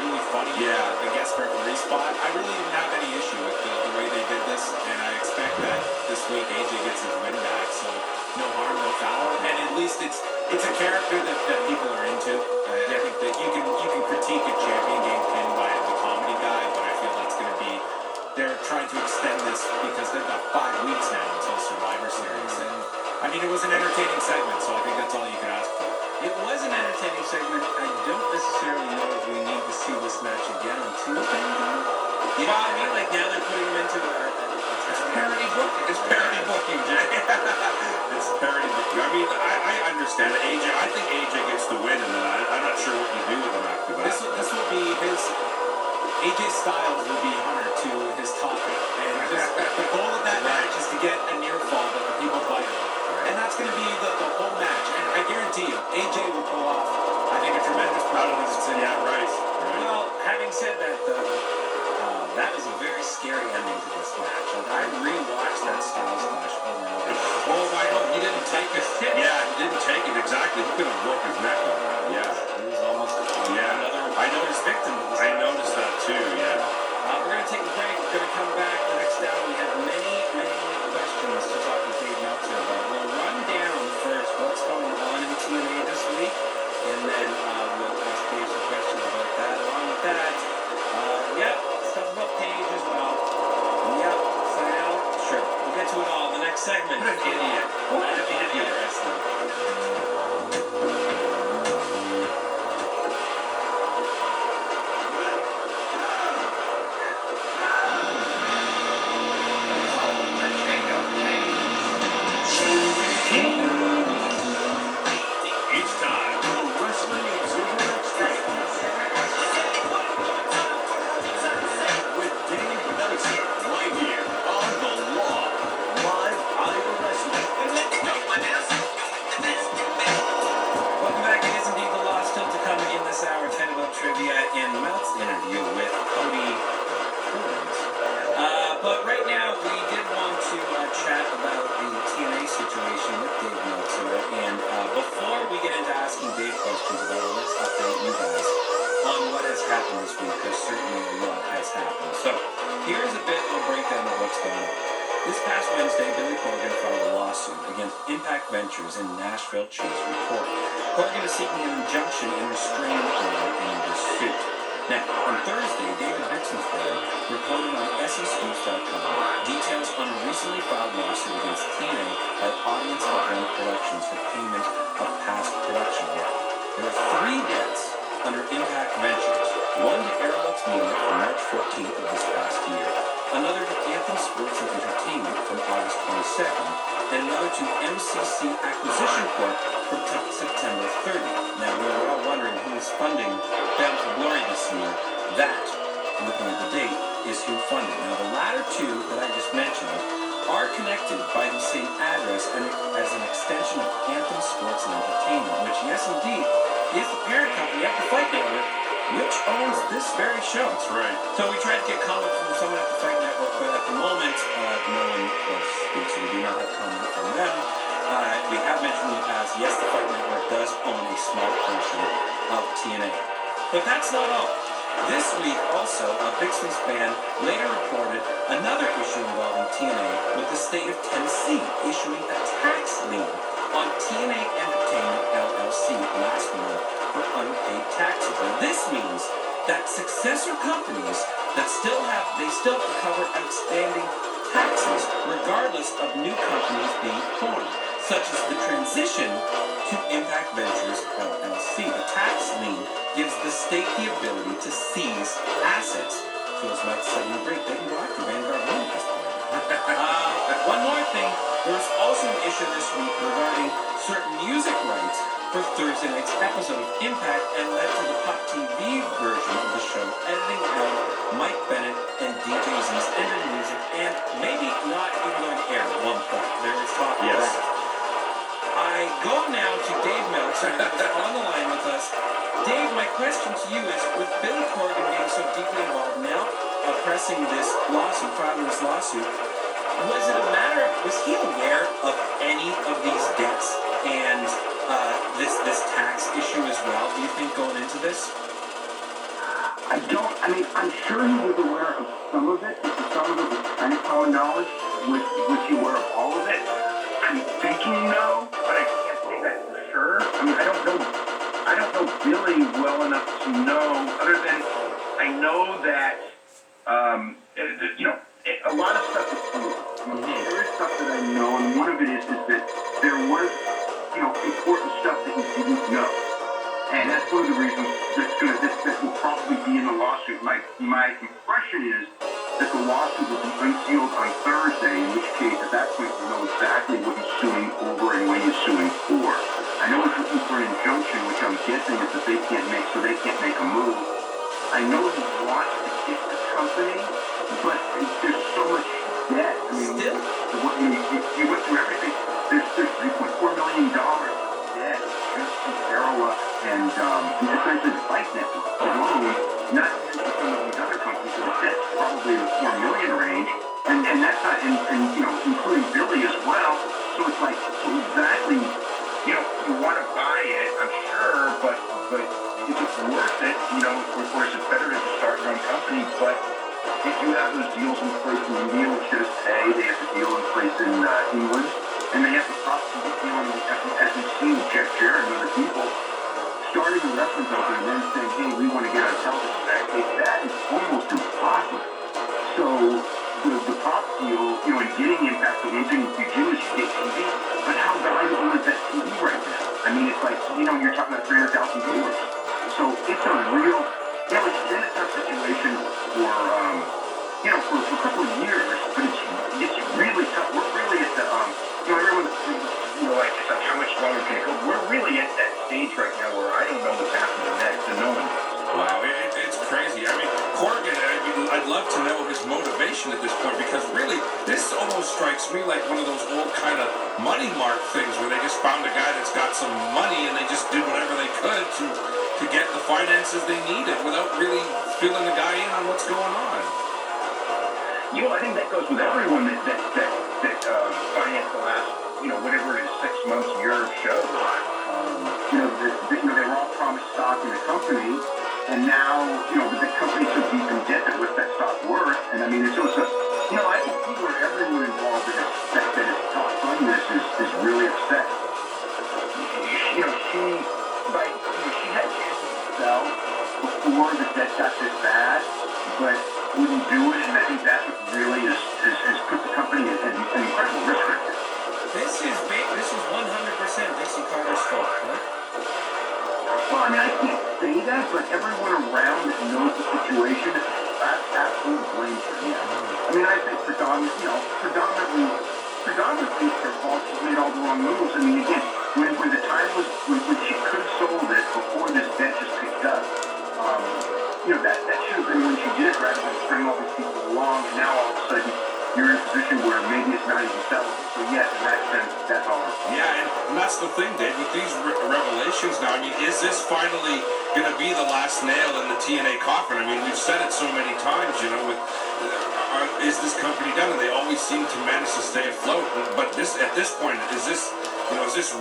[SPEAKER 8] really funny. The guest referee spot. I really didn't have any issue with the way they did this, and I expect that this week AJ gets his win back, so no harm, no foul. And at least it's a character that people are into. I think that you can critique a champion game pinned by the comedy guy, but I feel that's going to be... They're trying to extend this because they've got 5 weeks now until Survivor Series. And, I mean, it was an entertaining segment, so I think that's all you can ask for.
[SPEAKER 4] It was an entertaining segment. I don't necessarily know if we need to see this match again on Tuesday. You know what I mean? Like now they're putting him into
[SPEAKER 5] It's parody booking. It's parody booking, Jay. It's parody booking. I mean, I understand that AJ. I think AJ gets the win, and then I'm not sure what you do with him after that.
[SPEAKER 8] This will be his... AJ Styles will be Hunter to his top eight. And just, the goal of that match is to get a near fall that the people fight on. And that's going to be the whole match. And I guarantee you, AJ will pull off, I think, a tremendous performance.
[SPEAKER 5] Right.
[SPEAKER 4] Well, having said that, though, that was a very scary ending to this match. Like, I rewatched that Styles Clash over and over.
[SPEAKER 5] Oh, I know. He didn't take it. Yeah, he didn't take it exactly. He could have broke his neck on that. Yeah.
[SPEAKER 4] It was almost another victim.
[SPEAKER 5] I noticed that too, yeah.
[SPEAKER 4] We're going to take a break. We're going to come back. The next hour, we have many questions to talk with Dave Meltzer about. We'll run down first what's going on in TNA this week, and then we'll ask Dave some questions about that. Along with that, stuff about Paige as well. Sign out. Sure. We'll get to it all in the next segment.
[SPEAKER 5] What an idiot.
[SPEAKER 4] What an idiot wrestling.
[SPEAKER 1] It's time for Wrestling Observer Extreme with Dave Meltzer right here on The Law, live Iowa Wrestling.
[SPEAKER 4] Welcome back. It is indeed the Law. Still to come in this hour. 10 about trivia and Melt's interview with Cody Rhodes. But right now, we did want to chat about the TNA situation with Dave Meltzer. And before we get into asking Dave questions about it, let's update you guys on what has happened this week, because certainly a lot has happened. So here's a bit of a breakdown of what's going on. This past Wednesday, Billy Corgan filed a lawsuit against Impact Ventures in Nashville Chase Report. Corgan is seeking an injunction and restraining order in this suit. Now, on Thursday, David Bixensberg reported on SEScoops.com details on a recently filed lawsuit against TNA by Audience of One Productions for payment of past production work. There are 3 debts under Impact Ventures. One to Airlux Media from March 14th of this past year, another to Anthem Sports and Entertainment from August 22nd, and another to MCC Acquisition Corp from September 30th. Now, we were all wondering who's funding Bound for Glory this year. That, looking at the date, is who funded. Now, the latter 2 that I just mentioned are connected by the same address and as an extension of Anthem Sports and Entertainment, which, yes, indeed, is the parent company of the Fight Network, which owns this very show.
[SPEAKER 5] That's right.
[SPEAKER 4] So we tried to get comments from someone at the Fight Network, but at the moment, no one speaks. We do not have a small portion of TNA. But that's not all. This week also, Bixby's band later reported another issue involving TNA with the state of Tennessee issuing a tax lien on TNA Entertainment LLC last month for unpaid taxes. And this means that successor companies that still have to cover outstanding taxes regardless of new companies being formed, such as the transition to Impact Ventures LLC. The tax lien gives the state the ability to seize assets. Feels like setting a break. They can go after Vanguard One at this point. One more thing. There was also an issue this week regarding certain music rights for Thursday night's episode of Impact and led to the Pop TV version of the show editing out Mike Bennett and DJ Z's ended music and maybe not even going to air at one point. There was talk of that. I go now to Dave Meltzer, who's on the line with us. Dave, my question to you is, with Billy Corgan being so deeply involved now, pressing this lawsuit, filing this lawsuit, was it a matter of, was he aware of any of these debts and this tax issue as well, do you think, going into this?
[SPEAKER 3] I'm sure he was aware of some of it, but some of it was kind of common knowledge. Was he aware of all of it? I'm thinking no, but I can't say that for sure. I don't know Billy well enough to know, other than I know that, a lot of stuff is true. There is stuff that I know, and one of it is that there was, important stuff that he didn't know. And that's one of the reasons that will probably be in the lawsuit. My impression is that the lawsuit will be unsealed on Thursday, in which case, at that point, we'll know exactly what he's suing over and what he's suing for. I know he's looking for an injunction, which I'm guessing is that they can't make a move. I know he wants to get the company, but there's so much debt.
[SPEAKER 4] Still?
[SPEAKER 3] If you went through everything, there's $3.4 million debt just to Aroa and essentially the Fight Network alone, not to mention some of these other companies, so the debt's probably in the $4 million range, and that's not, including Billy as well. So it's like, exactly, you want to buy it, I'm sure, but is it worth it? Of course, it's better to start your own company, but if you have those deals in place in India, which just pay, they have the deal in place in England, and they have the property deal in as we've seen with Jeff Jarrett and other people, starting a wrestling company and then saying, hey, we want to get on television, that is almost impossible. So the pop deal, and getting Impact, the one thing you do is you get TV, but how valuable is that TV right now? It's like, you're talking about 300,000 viewers. So it's a real, it's been a tough situation for a couple of years, but it's really tough. We're really at the, everyone's, how much longer can it go? We're really at that stage right now where I don't know what's happening next, and no one knows.
[SPEAKER 5] Wow, it's crazy. Corgan, I'd love to know his motivation at this point, because really, this almost strikes me like one of those old kind of money mark things where they just found a guy that's got some money and they just did whatever they could to get the finances they needed without really filling the guy in on what's going on.
[SPEAKER 3] I think that goes with everyone that financed the last, whatever it is, 6 months, year of shows. They were all promised stock in the company, and now, the company's so deep in debt that what's that stock worth? And it's also, I can see where everyone involved in that is top funding this is really upset. She had chances to sell before the debt got this bad, but wouldn't do it, and I think that's what really has put the company in an incredible risk right now.
[SPEAKER 4] This is 100% Dixie Carter's fault, right?
[SPEAKER 3] Well, I can't say that, but everyone around that knows the situation absolutely blames her, yeah. I think predominantly it's her fault. She's made all the wrong moves. Again, when the time was, when she could have sold it before this debt just picked up, that should have been when she did it, rather than string all these people along, and now all of a sudden you're in a position where maybe it's not even sellable. So yes, in that sense, that's all.
[SPEAKER 5] Yeah, and that's the thing, Dave, with these revelations now, is this finally going to be the last nail in the TNA coffin? We've said it so many times, is this company done? And they always seem to manage to stay afloat. But at this point, is this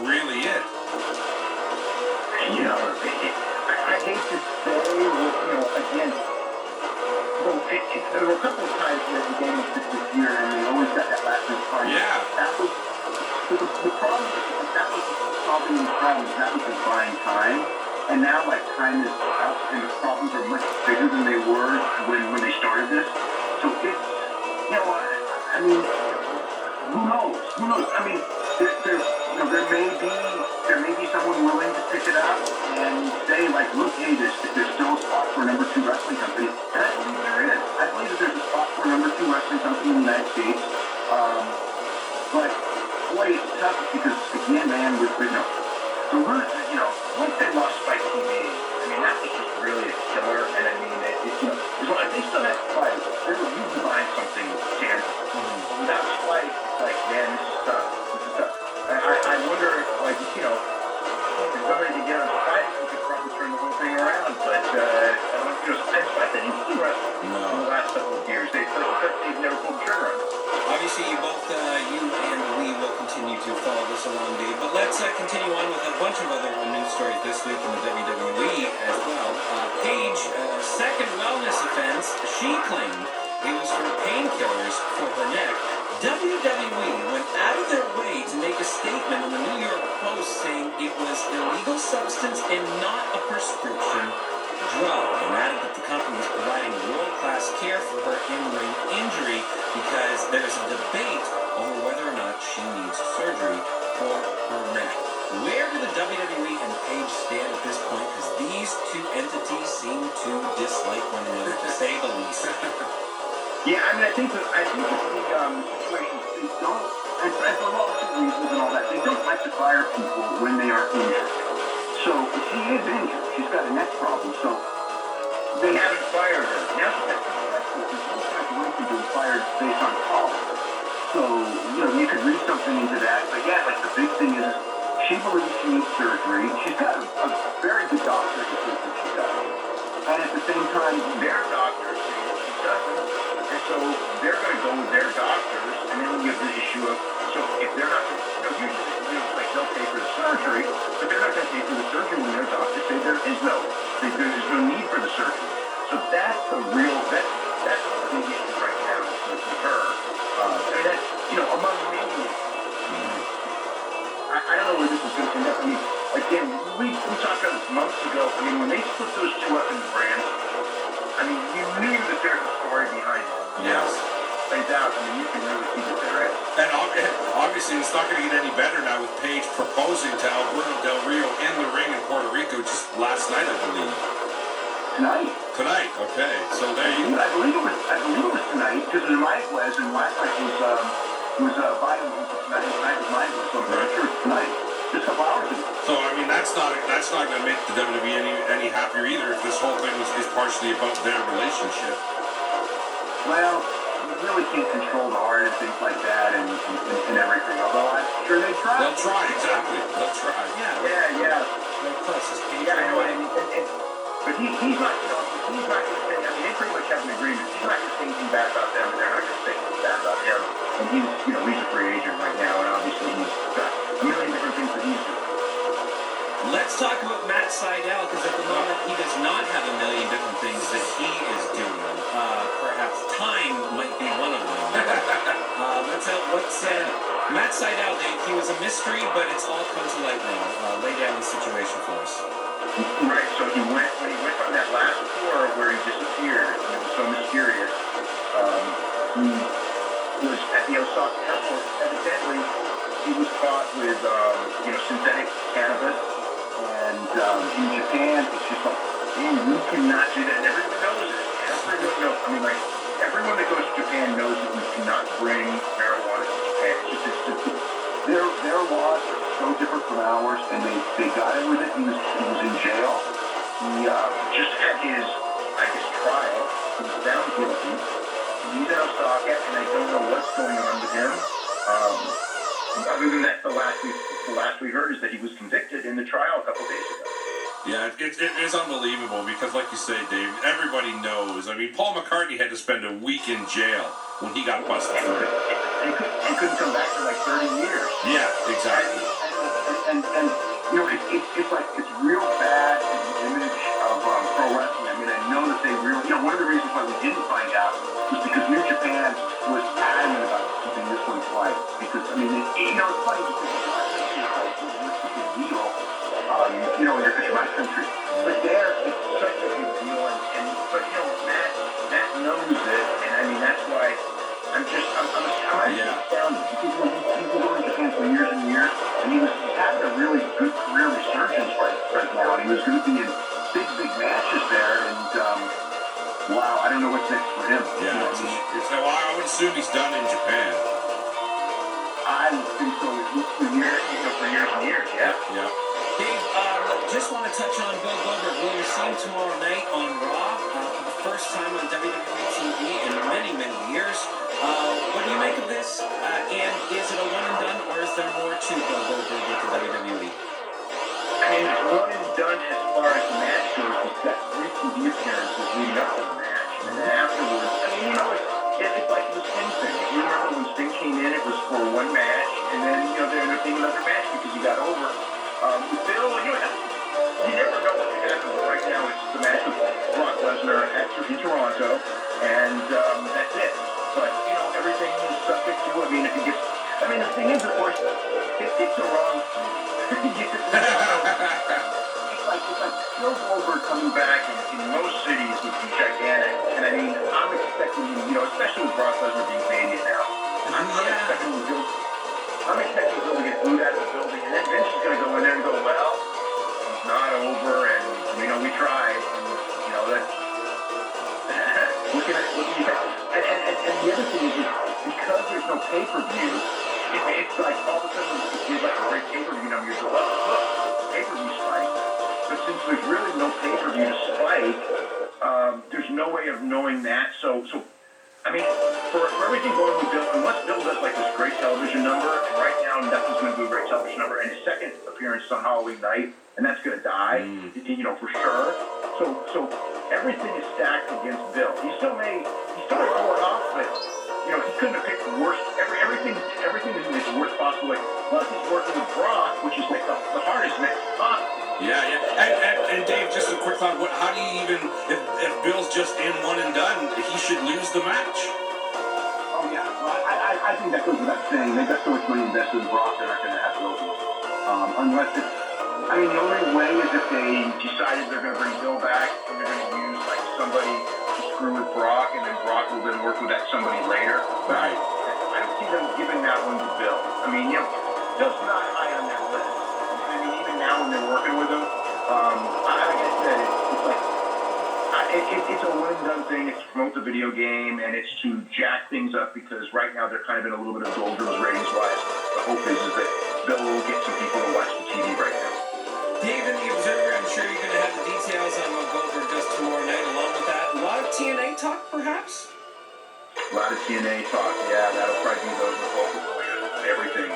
[SPEAKER 5] really it?
[SPEAKER 3] You know, I hate to say, again, there were a couple of times where the game was this year, and they always got that last minute party.
[SPEAKER 5] Yeah.
[SPEAKER 3] That was the problem. That was solving the problem. That was the buying time, and now like time is out, and the problems are much bigger than they were when they started this. So it's, I mean, who knows? Who knows? I mean, there may be someone willing to pick it up and say like, look, hey, there's still a spot for a number 2 wrestling company, and I believe there is. I believe that there's a spot for a number 2 wrestling company in the United States. But boy, it's tough because again, man, so once they lost Spike TV, I mean, that was just really a killer. And I mean, they still had to fight. They were used to buying something tangible. Without Spike, like, man, this is tough. This is tough. I wonder if, like, if somebody could get on Spike, we could probably turn the whole thing around. But Spike didn't see wrestling in the last couple of years. They've never pulled the trigger on it.
[SPEAKER 4] Obviously, you and we will continue to follow this along, Dave. But let's continue on with a bunch of other news stories this week in the WWE as well. Paige, second wellness offense, she claimed it was for painkillers for her neck. WWE went out of their way to make a statement in the New York Post saying it was illegal substance and not a prescription drug, and added that the company was providing world-class care for her in-ring injury because there's a debate over whether or not she needs surgery for her neck. Where do the WWE and Paige stand at this point? Because these two entities seem to dislike one another, to say the least.
[SPEAKER 3] Yeah, I mean, I think that the situation is don't, and for lawsuit reasons and all that, they don't like to fire people when they are injured. So she is injured. She's got a neck problem. So they haven't fired her. Now she's got two questions. There's all kinds of ways to be fired based on call. So you could read something into that. But yeah, like the big thing is she believes she needs surgery. She's got a very good doctor to think that she does. And at the same time, their doctors say that she doesn't. And so they're going to go with their doctors, and then you have the issue of, so if they're not going to, usually, like they'll pay for the surgery, but they're not going to pay for the surgery when their doctors say there's no need for the surgery. So that's the big issue right now with her. I mean, that's, among many issues. I don't know where this is going to end up. I mean, again, we talked about this months ago. I mean, when they split those two up into brands, I mean, you knew that there's a story behind it.
[SPEAKER 5] Yes.
[SPEAKER 3] Plays out. I mean, you can really see that there is.
[SPEAKER 5] And obviously, it's not going to get any better now with Paige proposing to Alberto Del Rio in the ring in Puerto Rico just last night, I believe.
[SPEAKER 3] Tonight,
[SPEAKER 5] okay. So there you go.
[SPEAKER 3] I believe it was tonight, because tonight was, and last night was Violence. Tonight was mine, so I'm pretty sure it's tonight. Just a couple hours ago.
[SPEAKER 5] So I mean, that's not going to make the WWE any happier either if this whole thing is partially about their relationship.
[SPEAKER 3] Well, you really can't control the heart and things like that and everything. Although I'm sure they try.
[SPEAKER 5] They'll try, exactly. They'll try.
[SPEAKER 3] Yeah.
[SPEAKER 4] Plus, it's Paige.
[SPEAKER 3] Yeah, I know. But he's not. He's not going to say. I mean, they pretty much have an agreement. He's not going to say anything bad about them, and they're not going to say anything bad about him. And he's a free agent right now, and obviously he's got a million different things that he's doing.
[SPEAKER 4] Let's talk about Matt Sydal, because at the moment he does not have a million different things that he is doing. Perhaps time might be one of them. Matt Sydal, he was a mystery, but it's all come to light now. Lay down the situation for us.
[SPEAKER 3] Right, so when he went on that last tour where he disappeared, and it was so mysterious, he was at the Osaka airport. Evidently, he was caught with, synthetic cannabis, and in Japan, it's just like, you cannot do that, and everyone knows it. Everyone knows, I mean, like, everyone that goes to Japan knows that you cannot bring marijuana to Japan. Their laws are so different from ours, and they got him with it. He was in jail. He just had his, trial. He was found guilty. He's in Osaka, and I don't know what's going on with him. Other than that, the last we heard is that he was convicted in the trial a couple days ago.
[SPEAKER 5] Yeah, it is unbelievable because, like you say, Dave, everybody knows. I mean, Paul McCartney had to spend a week in jail when he got busted for it.
[SPEAKER 3] And couldn't come back for like 30 years.
[SPEAKER 5] Yeah, exactly.
[SPEAKER 3] And it's real bad. fight because I mean, it's funny because it's not such a big deal, in your country, but there it's such a big deal, but Matt knows it, and I mean that's why I'm actually astounded because he's been going to Japan for years and years, and he's having a really good career resurgence right now, and he was going to be in big matches there, and wow, I don't know what's next for him.
[SPEAKER 5] Yeah, I would assume he's done in Japan.
[SPEAKER 3] I would think so. At least for years and years. Yeah.
[SPEAKER 5] Yeah.
[SPEAKER 4] Dave, just want to touch on Bill Goldberg. We'll be seeing tomorrow night on Raw for the first time on WWE TV in many, many years. What do you make of this? And is it a one and done, or is there more to Bill Goldberg with the WWE?
[SPEAKER 3] I mean, it's one and done as far as the match goes. He's got 3 TV appearances leading up to the match. And then afterwards, I mean, it's like the Sting thing. If you remember when Sting came in, it was for one match, and then, there ended up being another match because he got over. With Bill, you never know what's going to happen, but right now it's the match with Brock Lesnar in Toronto, and that's it. But, everything is subject to, the thing is, of course, it's the wrong it's like Bill Goldberg coming back in most cities would be gigantic. And I mean, I'm expecting him, especially with Brock Lesnar being Mania now, I'm expecting Bill to get booed out of the building, and then Vince is going to go in there and go, well, he's not over, and, we tried, and, that's, and the other thing is because there's no pay-per-view, it's like all of a sudden it's like a great pay-per-view number. You go, look, pay-per-view spike. But since there's really no pay-per-view to spike, there's no way of knowing that. So I mean, for everything going with Bill, unless Bill does like this great television number, and right now nothing's going to do a great television number, and his second appearance is on Halloween night, and that's going to die, for sure. So everything is stacked against Bill. He still may pull it off, but he couldn't have picked the worst. Everything is in its worst possible way. Plus, he's working with Brock, which is like the hardest match possible.
[SPEAKER 5] Yeah. And Dave, just a quick thought. How do you even, if Bill's just in one and done, he should lose the match?
[SPEAKER 3] Oh, yeah. Well, I think that goes without saying. They've got so much money invested in Brock, they're not going to have to lose. Unless it's, the only way is if they decided they're going to bring Bill back and they're going to use like somebody to screw with Brock, and then Brock will then work with that somebody later.
[SPEAKER 5] Right.
[SPEAKER 3] I don't see them giving that one to Bill. Bill's not high on their list. Even now when they're working with him, like I said, it's like it's a one and done thing. It's to promote the video game, and it's to jack things up because right now they're kind of in a little bit of doldrums ratings wise. The hope is that Bill will get some people to watch the TV right now.
[SPEAKER 4] Dave in the Observer, I'm sure you're going to have the details on what Goldberg does tomorrow night. Along with that, a lot of TNA talk, perhaps?
[SPEAKER 3] A lot of TNA talk, yeah. That'll probably be the focal point of everything.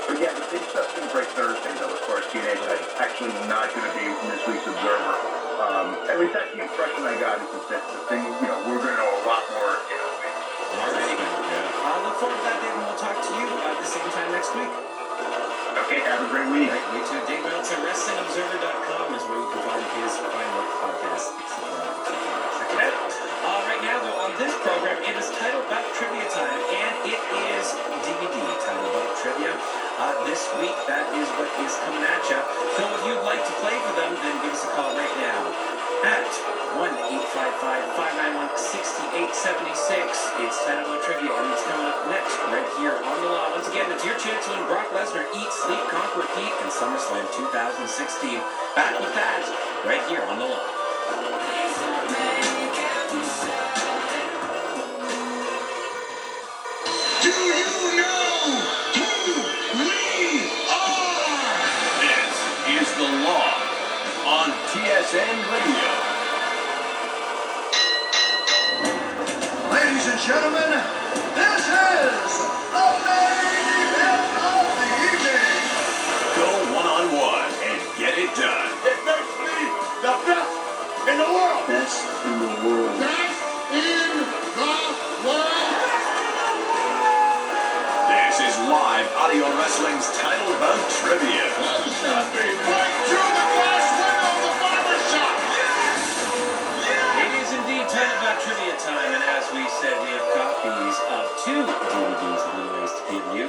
[SPEAKER 3] But yeah, the big stuff's going to break Thursday, though, as far as TNA. It's actually not going to be in this week's Observer. At least that's the impression I got, is that the thing, we're going to know a lot more in a week.
[SPEAKER 4] I look forward to that, Dave, and we'll talk to you at the same time next week.
[SPEAKER 3] Okay, have a great week.
[SPEAKER 4] Right, me too. Dave Meltzer, WrestlingObserver.com is where you can find his fine work podcast, etc. Check it out. Right now, though, on this program, it is titled About Trivia Time, and it is DVD titled About Trivia. This week, that is what is coming at you. So if you'd like to play for them, then give us a call right now at 1-855-591-6876. It's titled About Trivia, and it's coming up next right here on The Law. Once again, it's your chance to win Brock Lesnar Eat, Sleep, Conquer, Repeat in SummerSlam 2016. Back with that right here on The Law.
[SPEAKER 2] Do you know who we are?
[SPEAKER 1] This is The Law on TSN Radio.
[SPEAKER 2] Ladies and gentlemen, this is the main event of the evening.
[SPEAKER 1] Go one-on-one and get it done.
[SPEAKER 2] It makes me the best in the world.
[SPEAKER 3] Best in the world.
[SPEAKER 2] Best in the world.
[SPEAKER 1] This is live audio wrestling's title bout trivia.
[SPEAKER 2] Right through the glass window of the barber shop.
[SPEAKER 4] It is indeed time about trivia time, and as we said, we have copies of 2 DVDs of Blu-rays to pay you.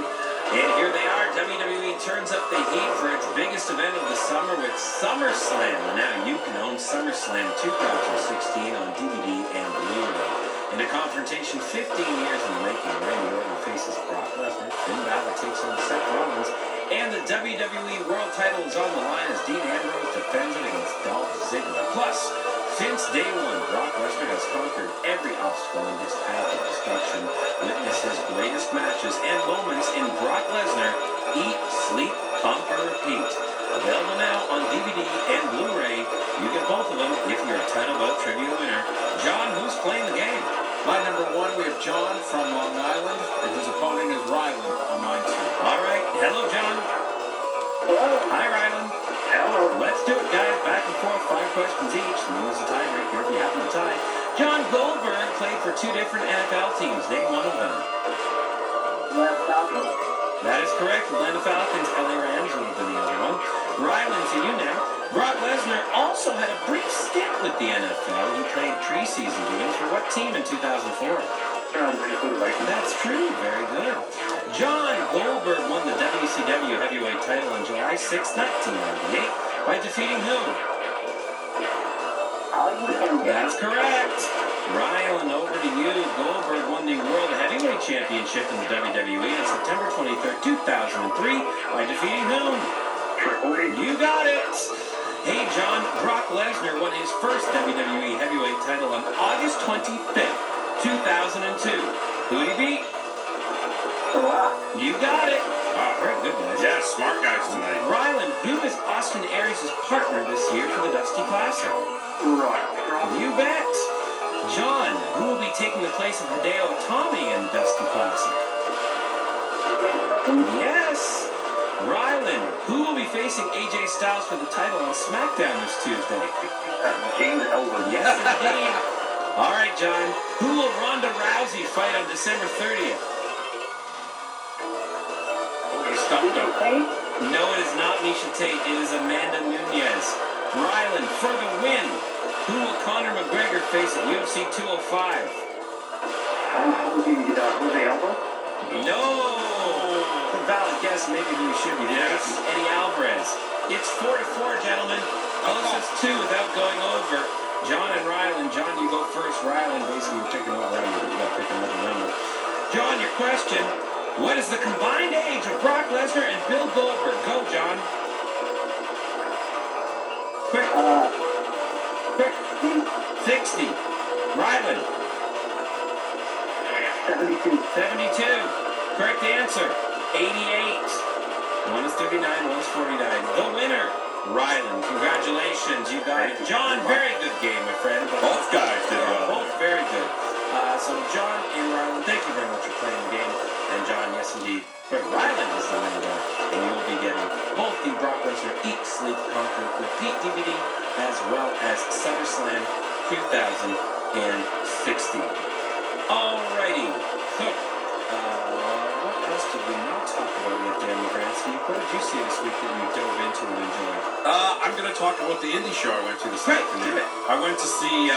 [SPEAKER 4] turns up the heat for its biggest event of the summer with SummerSlam. Now you can own SummerSlam 2016 on DVD and Blu-ray. In a confrontation 15 years in the making, Randy Orton faces Brock Lesnar, Finn Balor takes on Seth Rollins, and the WWE World title is on the line as Dean Ambrose defends it against Dolph Ziggler. Plus, since day one, Brock Lesnar has conquered every obstacle in his path of destruction. Witness his greatest matches and moments in Brock Lesnar Eat, Sleep, Conquer, Repeat. Available now on DVD and Blu-ray. You get both of them if you're a Title Bout Trivia winner. John, who's playing the game?
[SPEAKER 8] Line number 1, we have John from Long Island, and his opponent is Ryland on line 2.
[SPEAKER 4] All right. Hello, John.
[SPEAKER 3] Hello.
[SPEAKER 4] Hi, Ryland.
[SPEAKER 3] Hello.
[SPEAKER 4] Let's do it, guys. Back and forth, 5 questions each. Known as a tiebreaker if you happen to tie. John Goldberg played for 2 different NFL teams. Name one of them. That is correct. Atlanta Falcons, LA Rams would have been the other one. Ryland, to you now. Brock Lesnar also had a brief stint with the NFL. He played preseason games for what team in 2004? That's true. Very good. John Goldberg won the WCW heavyweight title on July 6, 1998 by defeating who? That's correct. Ryland, over to you. Goldberg won the World Heavyweight Championship in the WWE on September 23, 2003 by defeating whom? You got it. Hey, John, Brock Lesnar won his first WWE Heavyweight title on August 25th, 2002. Who did he beat? You got it. Oh, very good, guys.
[SPEAKER 5] Yeah, smart guys tonight.
[SPEAKER 4] Ryland, who is Austin Aries' partner this year for the Dusty Classic? You bet. John, who will be taking the place of Hideo Itami in the Dusty Classic? Yes. Ryland, who will be facing AJ Styles for the title on SmackDown this Tuesday?
[SPEAKER 3] James Ellsworth.
[SPEAKER 4] Yes, indeed. All right, John. Who will Ronda Rousey fight on December 30th? No, it is not Misha Tate. It is Amanda Nunes. Ryland, for the win. Who will Conor McGregor face at UFC 205? No. Valid guess, maybe who should be there.
[SPEAKER 5] Yes.
[SPEAKER 4] Eddie Alvarez. It's 4-4, gentlemen. Closest 2 without going over. John and Ryland. John, you go first. Ryland, basically, you're picking over. You're picking another number. John, your question. What is the combined age of Brock Lesnar and Bill Goldberg? Go, John. Quick. Quick. 60. Ryland. 72. Correct answer. 88. One is 39, one is 49. The winner, Ryland. Congratulations, you got it. John, very good game, my friend.
[SPEAKER 5] Both guys did well.
[SPEAKER 4] Both very good. So John and Ryland, thank you very much for playing the game. And John, yes indeed, but Ryland is the winner there. And you will be getting both the Brock Lesnar Eat, Sleep, Conquer, Repeat DVD, as well as SummerSlam 2016. Alrighty. So, what else did we not talk about yet, Dan McGransky? What did you see this week that you dove into and enjoyed?
[SPEAKER 5] I'm going to talk about the indie show I went to this afternoon.
[SPEAKER 4] do it.
[SPEAKER 5] I went to see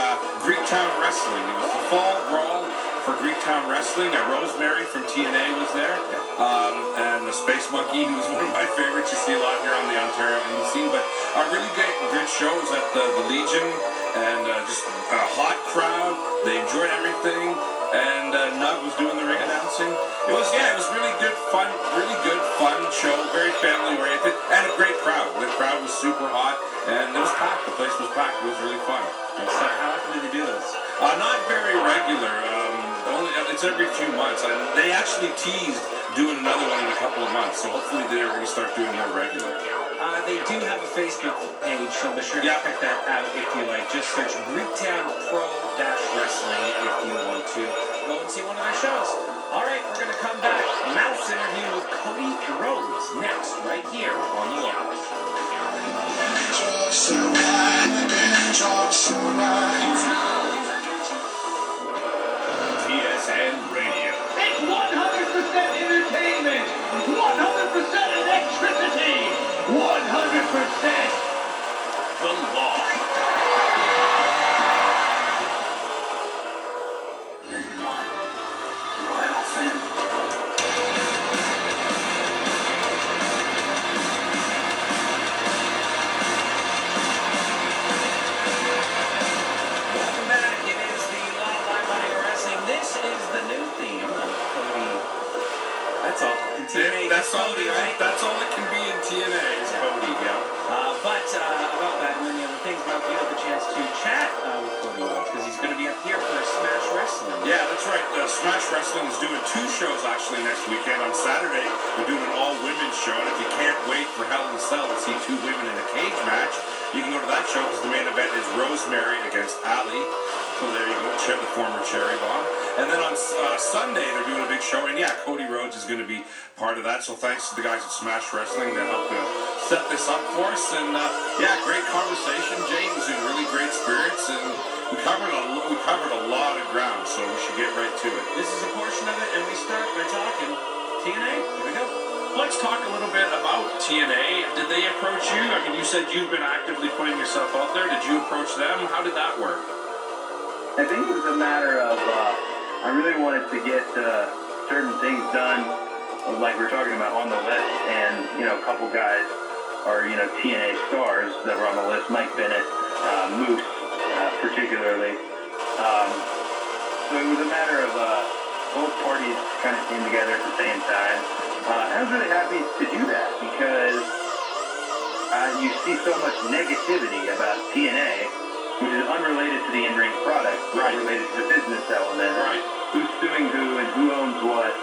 [SPEAKER 5] Greektown Wrestling. It was the fall brawl for Greektown Wrestling. Rosemary from TNA was there. And the Space Monkey, who was one of my favorites. You see a lot here on the Ontario indie scene. But a really good show was at the Legion. And just a hot crowd. They enjoyed everything. And Nug was doing the ring announcing. It was really good fun show, very family oriented, and a great crowd. The crowd was super hot, and it was packed. The place was packed. It was really fun.
[SPEAKER 4] And so how often do they do this?
[SPEAKER 5] Not very regular. It's every few months. And they actually teased doing another one in a couple of months, so hopefully they're going to start doing more regular.
[SPEAKER 4] They do have a Facebook page, so be sure to check that out if you like. Just search Greektown Pro-Wrestling if you want to go and see one of their shows. All right, we're going to come back. Mouse interview with Cody Rhodes next, right here on The Lounge.
[SPEAKER 1] TSN Radio.
[SPEAKER 2] It's 100% entertainment, 100% electricity, 100%
[SPEAKER 1] The Law.
[SPEAKER 4] TNA.
[SPEAKER 5] That's all
[SPEAKER 4] Cody,
[SPEAKER 5] it is.
[SPEAKER 4] right?
[SPEAKER 5] That's all it can be in TNA is Cody,
[SPEAKER 4] But about that and many other things, Mel, you have the chance to chat with Cody Rhodes because he's going to be up here for Smash Wrestling.
[SPEAKER 5] Yeah, that's right. Smash Wrestling is doing 2 shows actually next weekend. On Saturday, they're doing an all-women's show, and if you can't wait for Hell in a Cell to see 2 women in a cage match, you can go to that show because the main event is Rosemary against Ali. So there you go, the former Cherry Bomb. And then on Sunday, they're doing a big show, and yeah, Cody Rhodes is going to be part of that. So thanks to the guys at Smash Wrestling that helped set this up for us. And yeah, great conversation. Jay was in really great spirits, and we covered a lot of ground. So we should get right to it.
[SPEAKER 4] This is a portion of it, and we start by talking TNA. Here we go.
[SPEAKER 11] Let's talk a little bit about TNA. Did they approach you? I mean, you said you've been actively putting yourself out there. Did you approach them? How did that work?
[SPEAKER 3] I think it was a matter of I really wanted to get certain things done, like we're talking about on the list, and a couple guys are TNA stars that were on the list. Mike Bennett, Moose, particularly. So it was a matter of both parties kind of came together at the same time. I was really happy to do that because you see so much negativity about TNA. Which is unrelated to the in-ring product, right? Related to the business element,
[SPEAKER 11] right?
[SPEAKER 3] Who's suing who and who owns what,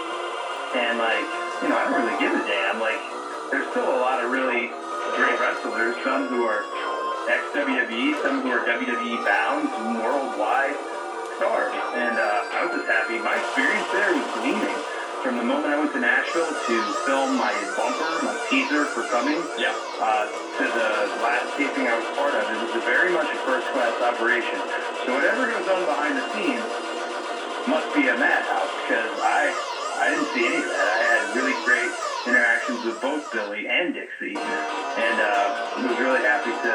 [SPEAKER 3] and I don't really give a damn. Like, there's still a lot of really great wrestlers, some who are ex-WWE, some who are WWE bound, some worldwide stars, and I was just happy. My experience there was gleaming. From the moment I went to Nashville to film my bumper, my teaser for Coming, to the last taping I was part of, it was very much a first-class operation. So whatever goes on behind the scenes must be a madhouse, because I didn't see any of that. I had really great interactions with both Billy and Dixie, and was really happy to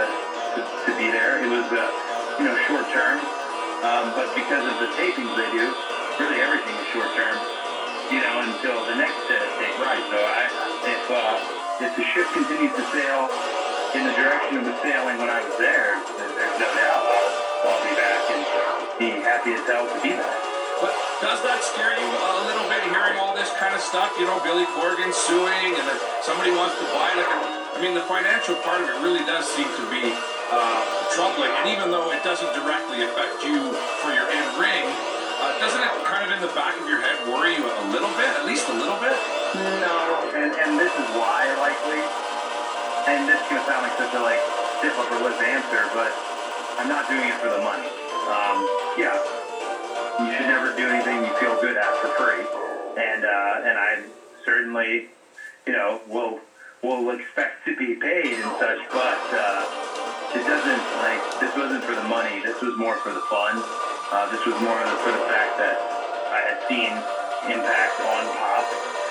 [SPEAKER 3] be there. It was short term, but because of the tapings they do, really everything is short term. Until the next set of tapings.
[SPEAKER 11] Right.
[SPEAKER 3] So if the ship continues to sail in the direction it was sailing when I was there, there's no doubt I'll be back and be happy as hell to be back.
[SPEAKER 11] But does that scare you a little bit, hearing all this kind of stuff? Billy Corgan suing, and then somebody wants to buy the financial part of it really does seem to be troubling. And even though it doesn't directly affect you for your in-ring, doesn't it kind of in the back of your head worry you a little bit, at least a little bit?
[SPEAKER 3] No, and this is why, likely, and this is going to sound like such a stiff upper lip answer, but I'm not doing it for the money. Yeah, you should never do anything you feel good at for free, and I certainly, will expect to be paid and such, but it doesn't, this wasn't for the money, this was more for the fun. This was more for the fact that I had seen Impact on Pop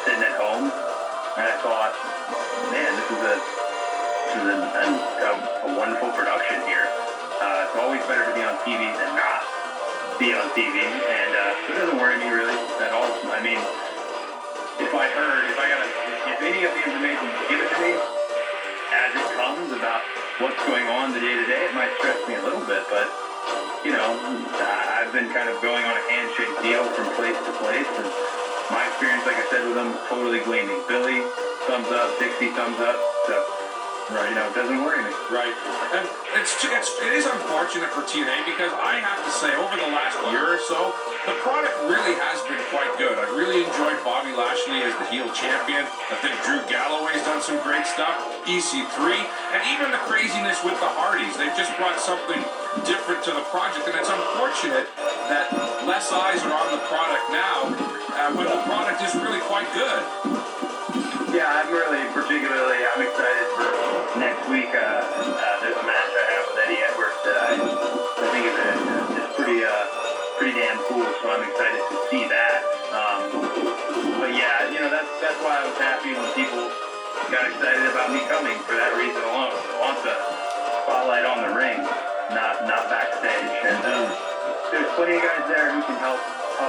[SPEAKER 3] sitting at home, and I thought, man, this is a wonderful production here. It's always better to be on TV than not be on TV, and it doesn't worry me really at all. I mean, if any of the information is given to me as it comes about what's going on the day to day, it might stress me a little bit, but I've been kind of going on a handshake deal from place to place, and my experience, like I said, with them, totally gleaming. Billy, thumbs up. Dixie, thumbs up. So, it doesn't worry me.
[SPEAKER 11] Right. And it is unfortunate for TNA because I have to say, over the last year or so, the product really has been quite good. I've really enjoyed Bobby Lashley as the heel champion. I think Drew Galloway's done some great stuff. EC3, and even the craziness with the Hardys. They've just brought something different to the project, and it's unfortunate that less eyes are on the product now when the product is really quite good.
[SPEAKER 3] Yeah, I'm excited for next week. There's a match I have with Eddie Edwards that I think is pretty damn cool, so I'm excited to see that. But yeah, that's why I was happy when people got excited about me coming for that reason alone. I want the spotlight on the ring, not backstage. And there's plenty of guys there who can help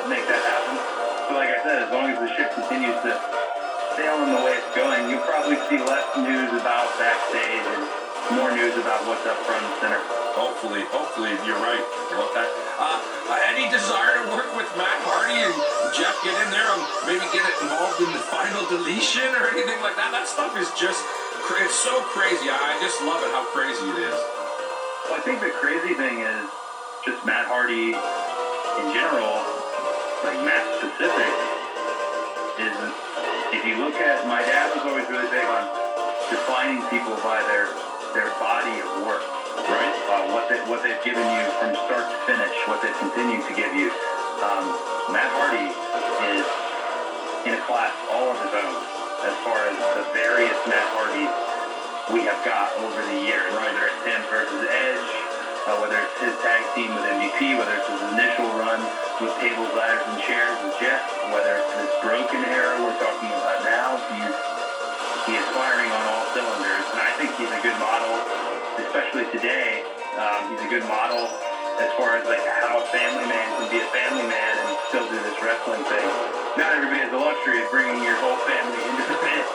[SPEAKER 3] make that happen. So like I said, as long as the ship continues to sail in the way it's going, you'll probably see less news about backstage and more news about what's up front and center.
[SPEAKER 11] Hopefully you're right about that. Any desire to work with Matt Hardy and Jeff, get in there and maybe get involved in the final deletion or anything like that? That stuff is just, it's so crazy. I just love it how crazy it is.
[SPEAKER 3] Well, I think the crazy thing is just Matt Hardy in general, like Matt specific, is if you look at, my dad was always really big on defining people by their body of work. Right. What they've given you from start to finish, what they've continued to give you. Matt Hardy is in a class all of his own as far as the various Matt Hardys we have got over the years. Right. Whether it's him versus Edge, whether it's his tag team with MVP, whether it's his initial run with tables, ladders, and chairs with Jeff, whether it's this broken era we're talking about now. He is firing on all cylinders, and I think he's a good model, especially today. He's a good model as far as like how a family man can be a family man and still do this wrestling thing. Not everybody has the luxury of bringing your whole family into the pit,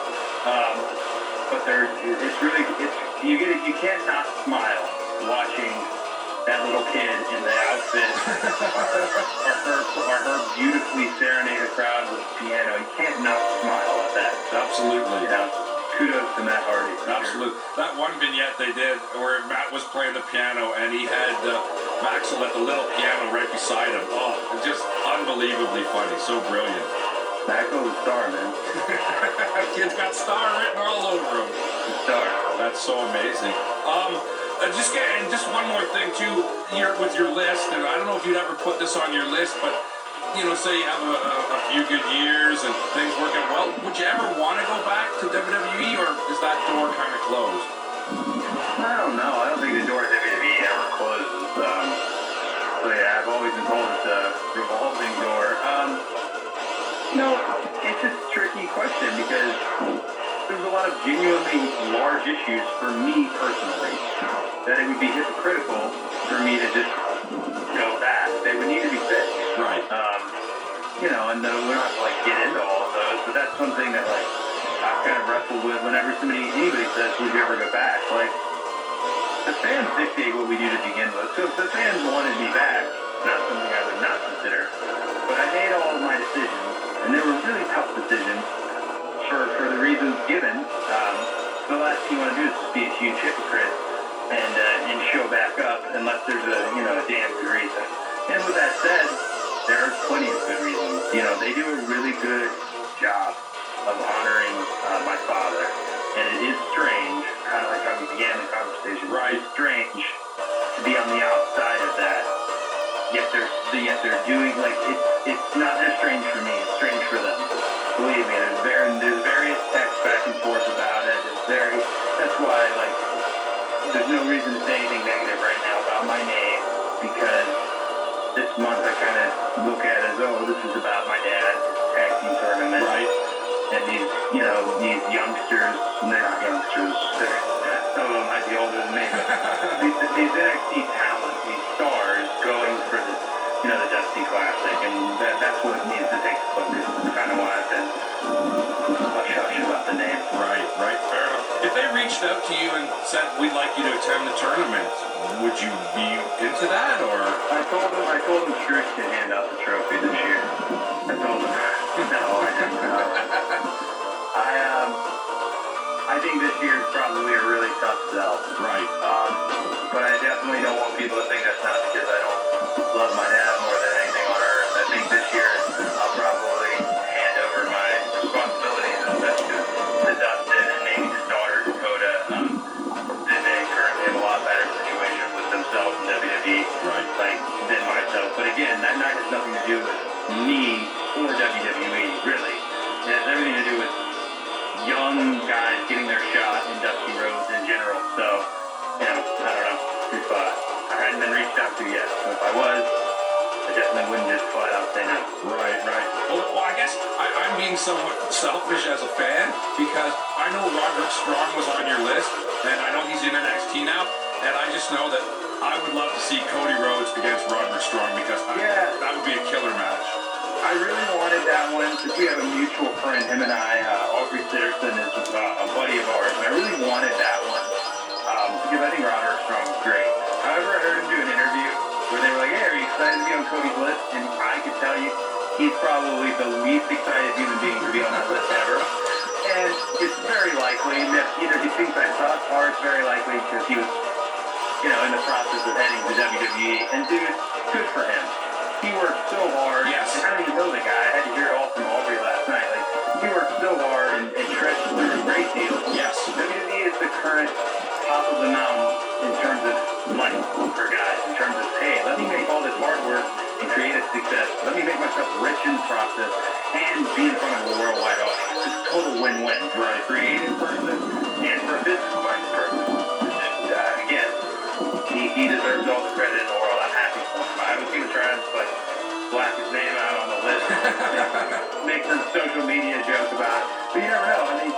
[SPEAKER 3] but you can't not smile watching that little kid in the outfit or her beautifully serenade a crowd with the piano. You can't not smile at that.
[SPEAKER 11] Absolutely.
[SPEAKER 3] You know, kudos to Matt Hardy.
[SPEAKER 11] Absolutely.
[SPEAKER 3] Sure.
[SPEAKER 11] That one vignette they did where Matt was playing the piano and he had Maxwell at the little piano right beside him. Oh, it's just unbelievably funny. So brilliant.
[SPEAKER 3] Maxwell's a star, man.
[SPEAKER 11] Kid's got star written all over him.
[SPEAKER 3] Star.
[SPEAKER 11] That's so amazing. Just one more thing too, with your list, and I don't know if you'd ever put this on your list, but you know, say you have a few good years and things work out well, would you ever want to go back to WWE, or is that door kind of closed?
[SPEAKER 3] I don't know. I don't think the door to WWE ever closes. So yeah, I've always been told it's a revolving door. It's a tricky question because there's a lot of genuinely large issues for me personally that it would be hypocritical for me to just go back. They would need to be fixed.
[SPEAKER 11] Right.
[SPEAKER 3] And we're not to get into all of those, but that's one thing that I've kind of wrestled with whenever anybody says, would you ever go back? The fans dictate what we do to begin with. So if the fans wanted me back, not something I would not consider. But I made all of my decisions, and they were really tough decisions for the reasons given. The last thing you want to do is just be a huge hypocrite and show back up unless there's a damn good reason. And with that said, there are plenty of good reasons. They do a really good job of honoring my father. And it is strange, kind of like how we began the conversation.
[SPEAKER 11] Right.
[SPEAKER 3] It's strange to be on the outside of that. Yet they're doing it's not just strange for me. It's strange for them. Believe me, there's various texts back and forth about it. That's why there's no reason to say anything negative right now about my name, because this month I kind of look at it as, this is about my dad's tag team tournament.
[SPEAKER 11] Right.
[SPEAKER 3] And these youngsters, they're not youngsters, some of them might be older than me, but these NXT talents, these stars going for the Dusty Classic, and that's what it needs to take the focus. It's kind of why I've been hush-hush about the name.
[SPEAKER 11] Right, fair enough. If they reached out to you and said, we'd like you to attend the tournament, would you be into that, or?
[SPEAKER 3] I told them Strick to hand out the trophy this year. I told them, no, I didn't. I think this year is probably a really tough sell.
[SPEAKER 11] Right.
[SPEAKER 3] But I definitely don't want people to think that's not because I don't love my dad more than anything on earth. I think this year I'll probably hand over my responsibilities to Dustin and maybe his daughter Dakota. They currently have a lot better situation with themselves in WWE, than myself. But again, that night has nothing to do with me or WWE, really. It has everything to do with young guys getting their shot in Dusty Rhodes in general. So, I don't know if I hadn't been reached out to yet. So if I was, I definitely wouldn't just flat out say no.
[SPEAKER 11] Right. Well, I guess I'm being somewhat selfish as a fan because I know Roderick Strong was on your list, and I know he's in NXT now, and I just know that I would love to see Cody Rhodes against Roderick Strong because that would be a killer match.
[SPEAKER 3] I really wanted that one since we have a mutual friend, him and I, Aubrey Sitterson is a buddy of ours, and I really wanted that one. excited to be on Cody's list, and I can tell you, he's probably the least excited human being to be on that list ever. And it's very likely that either he thinks I suck, or it's very likely because he was, in the process of heading to WWE. And dude, good for him. He worked so hard.
[SPEAKER 5] Yes.
[SPEAKER 3] And I don't even know the guy. I had to hear it all from Aubrey last night. Like, he worked so hard and stretched through a great deal.
[SPEAKER 5] Yes.
[SPEAKER 3] WWE is the current top of the mountain in terms of money for guys. In terms of, hey, let me make all this hard work and create a success. Let me make myself rich in the process and be in front of a worldwide audience. It's a total win-win for a creative person and for a business-minded person. Again, he deserves all the credit in the world. I'm happy for him. I was going to try and black his name out on the list, make some social media joke about it. But you never know. I mean,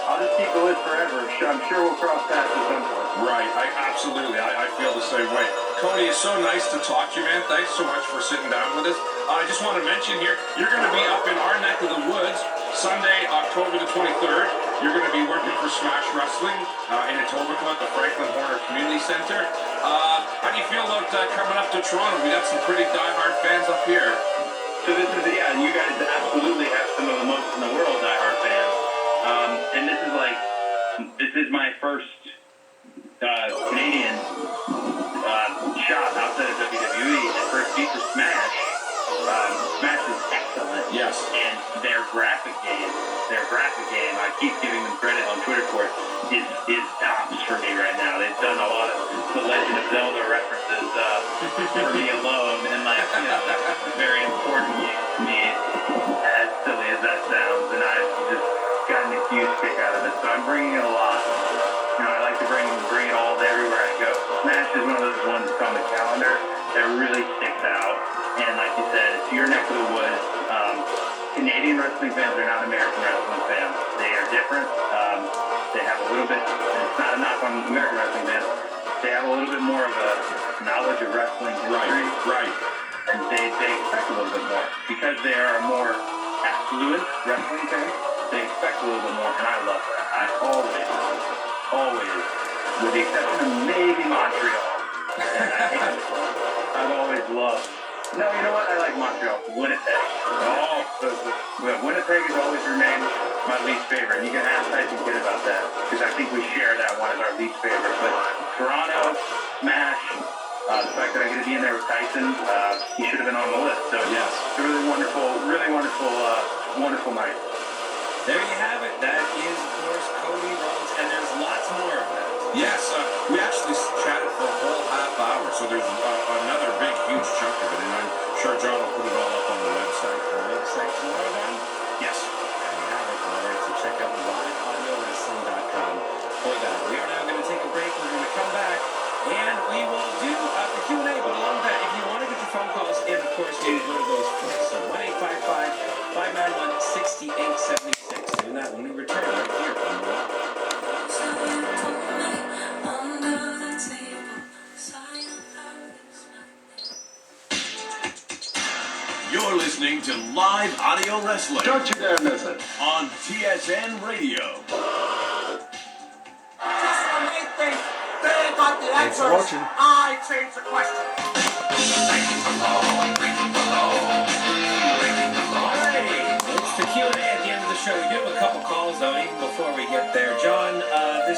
[SPEAKER 3] I'll just keep the list forever. I'm sure we'll cross paths at some point.
[SPEAKER 11] Right, absolutely. I feel the same way. Cody, it's so nice to talk to you, man. Thanks so much for sitting down with us. I just want to mention here, you're going to be up in our neck of the woods Sunday, October the 23rd. You're going to be working for Smash Wrestling in Etobicoke at the Franklin Horner Community Center. How do you feel about coming up to Toronto? We got some pretty diehard fans up here.
[SPEAKER 3] So this is, you guys absolutely have some of the most in the world diehard fans. And this is my first Canadian shot outside of WWE. The first piece of Smash. Smash is excellent.
[SPEAKER 11] Yes.
[SPEAKER 3] And their graphic game, I keep giving them credit on Twitter for it, is tops for me right now. They've done a lot of The Legend of Zelda references for me alone, and very important to me, as silly as that sounds, and I've just gotten a huge kick out of it. So I'm bringing it a lot. I like to bring it all everywhere I go. Smash is one of those ones on the calendar that really sticks out. And like you said, it's your neck of the woods. Canadian wrestling fans are not American wrestling fans. They are different. They have a little bit, and it's not a knock on American wrestling fans, they have a little bit more of a knowledge of wrestling history.
[SPEAKER 11] Right.
[SPEAKER 3] And they expect a little bit more. Because they are a more affluent wrestling fan, they expect a little bit more, and I love that. I always, with the exception of maybe Montreal, and I've always loved. No, you know what? I like Montreal. Winnipeg. Oh, Winnipeg has always remained my least favorite. You can ask Tyson Kidd about that, because I think we share that one as our least favorite. But Toronto, Smash, the fact that I get to be in there with Tyson, he should have been on the list. So
[SPEAKER 11] yes,
[SPEAKER 3] it's a really wonderful night.
[SPEAKER 4] There you have it. That is, of course, Cody Rhodes, and there's lots more of that.
[SPEAKER 5] Yes, we actually chatted for a whole half hour, so there's another big, huge chunk of it, and I'm sure John will put it all up on the website.
[SPEAKER 4] The website tomorrow, then?
[SPEAKER 5] Yes.
[SPEAKER 4] There you have it. All right, so check out liveaudiowrestling.com for that. We are now going to take a break. We're going to come back, and we will do the Q&A, but along with that, if you want to get your phone calls in, of course, do one of those first. So 1-855-591-6876. Do that when we return right here on the Raw.
[SPEAKER 1] You're listening to Live Audio Wrestling.
[SPEAKER 7] Don't you dare miss it.
[SPEAKER 1] On TSN Radio.
[SPEAKER 2] Just when they think they got the
[SPEAKER 7] Thanks for
[SPEAKER 2] answers,
[SPEAKER 7] watching.
[SPEAKER 2] I change the question.
[SPEAKER 1] Thank you for following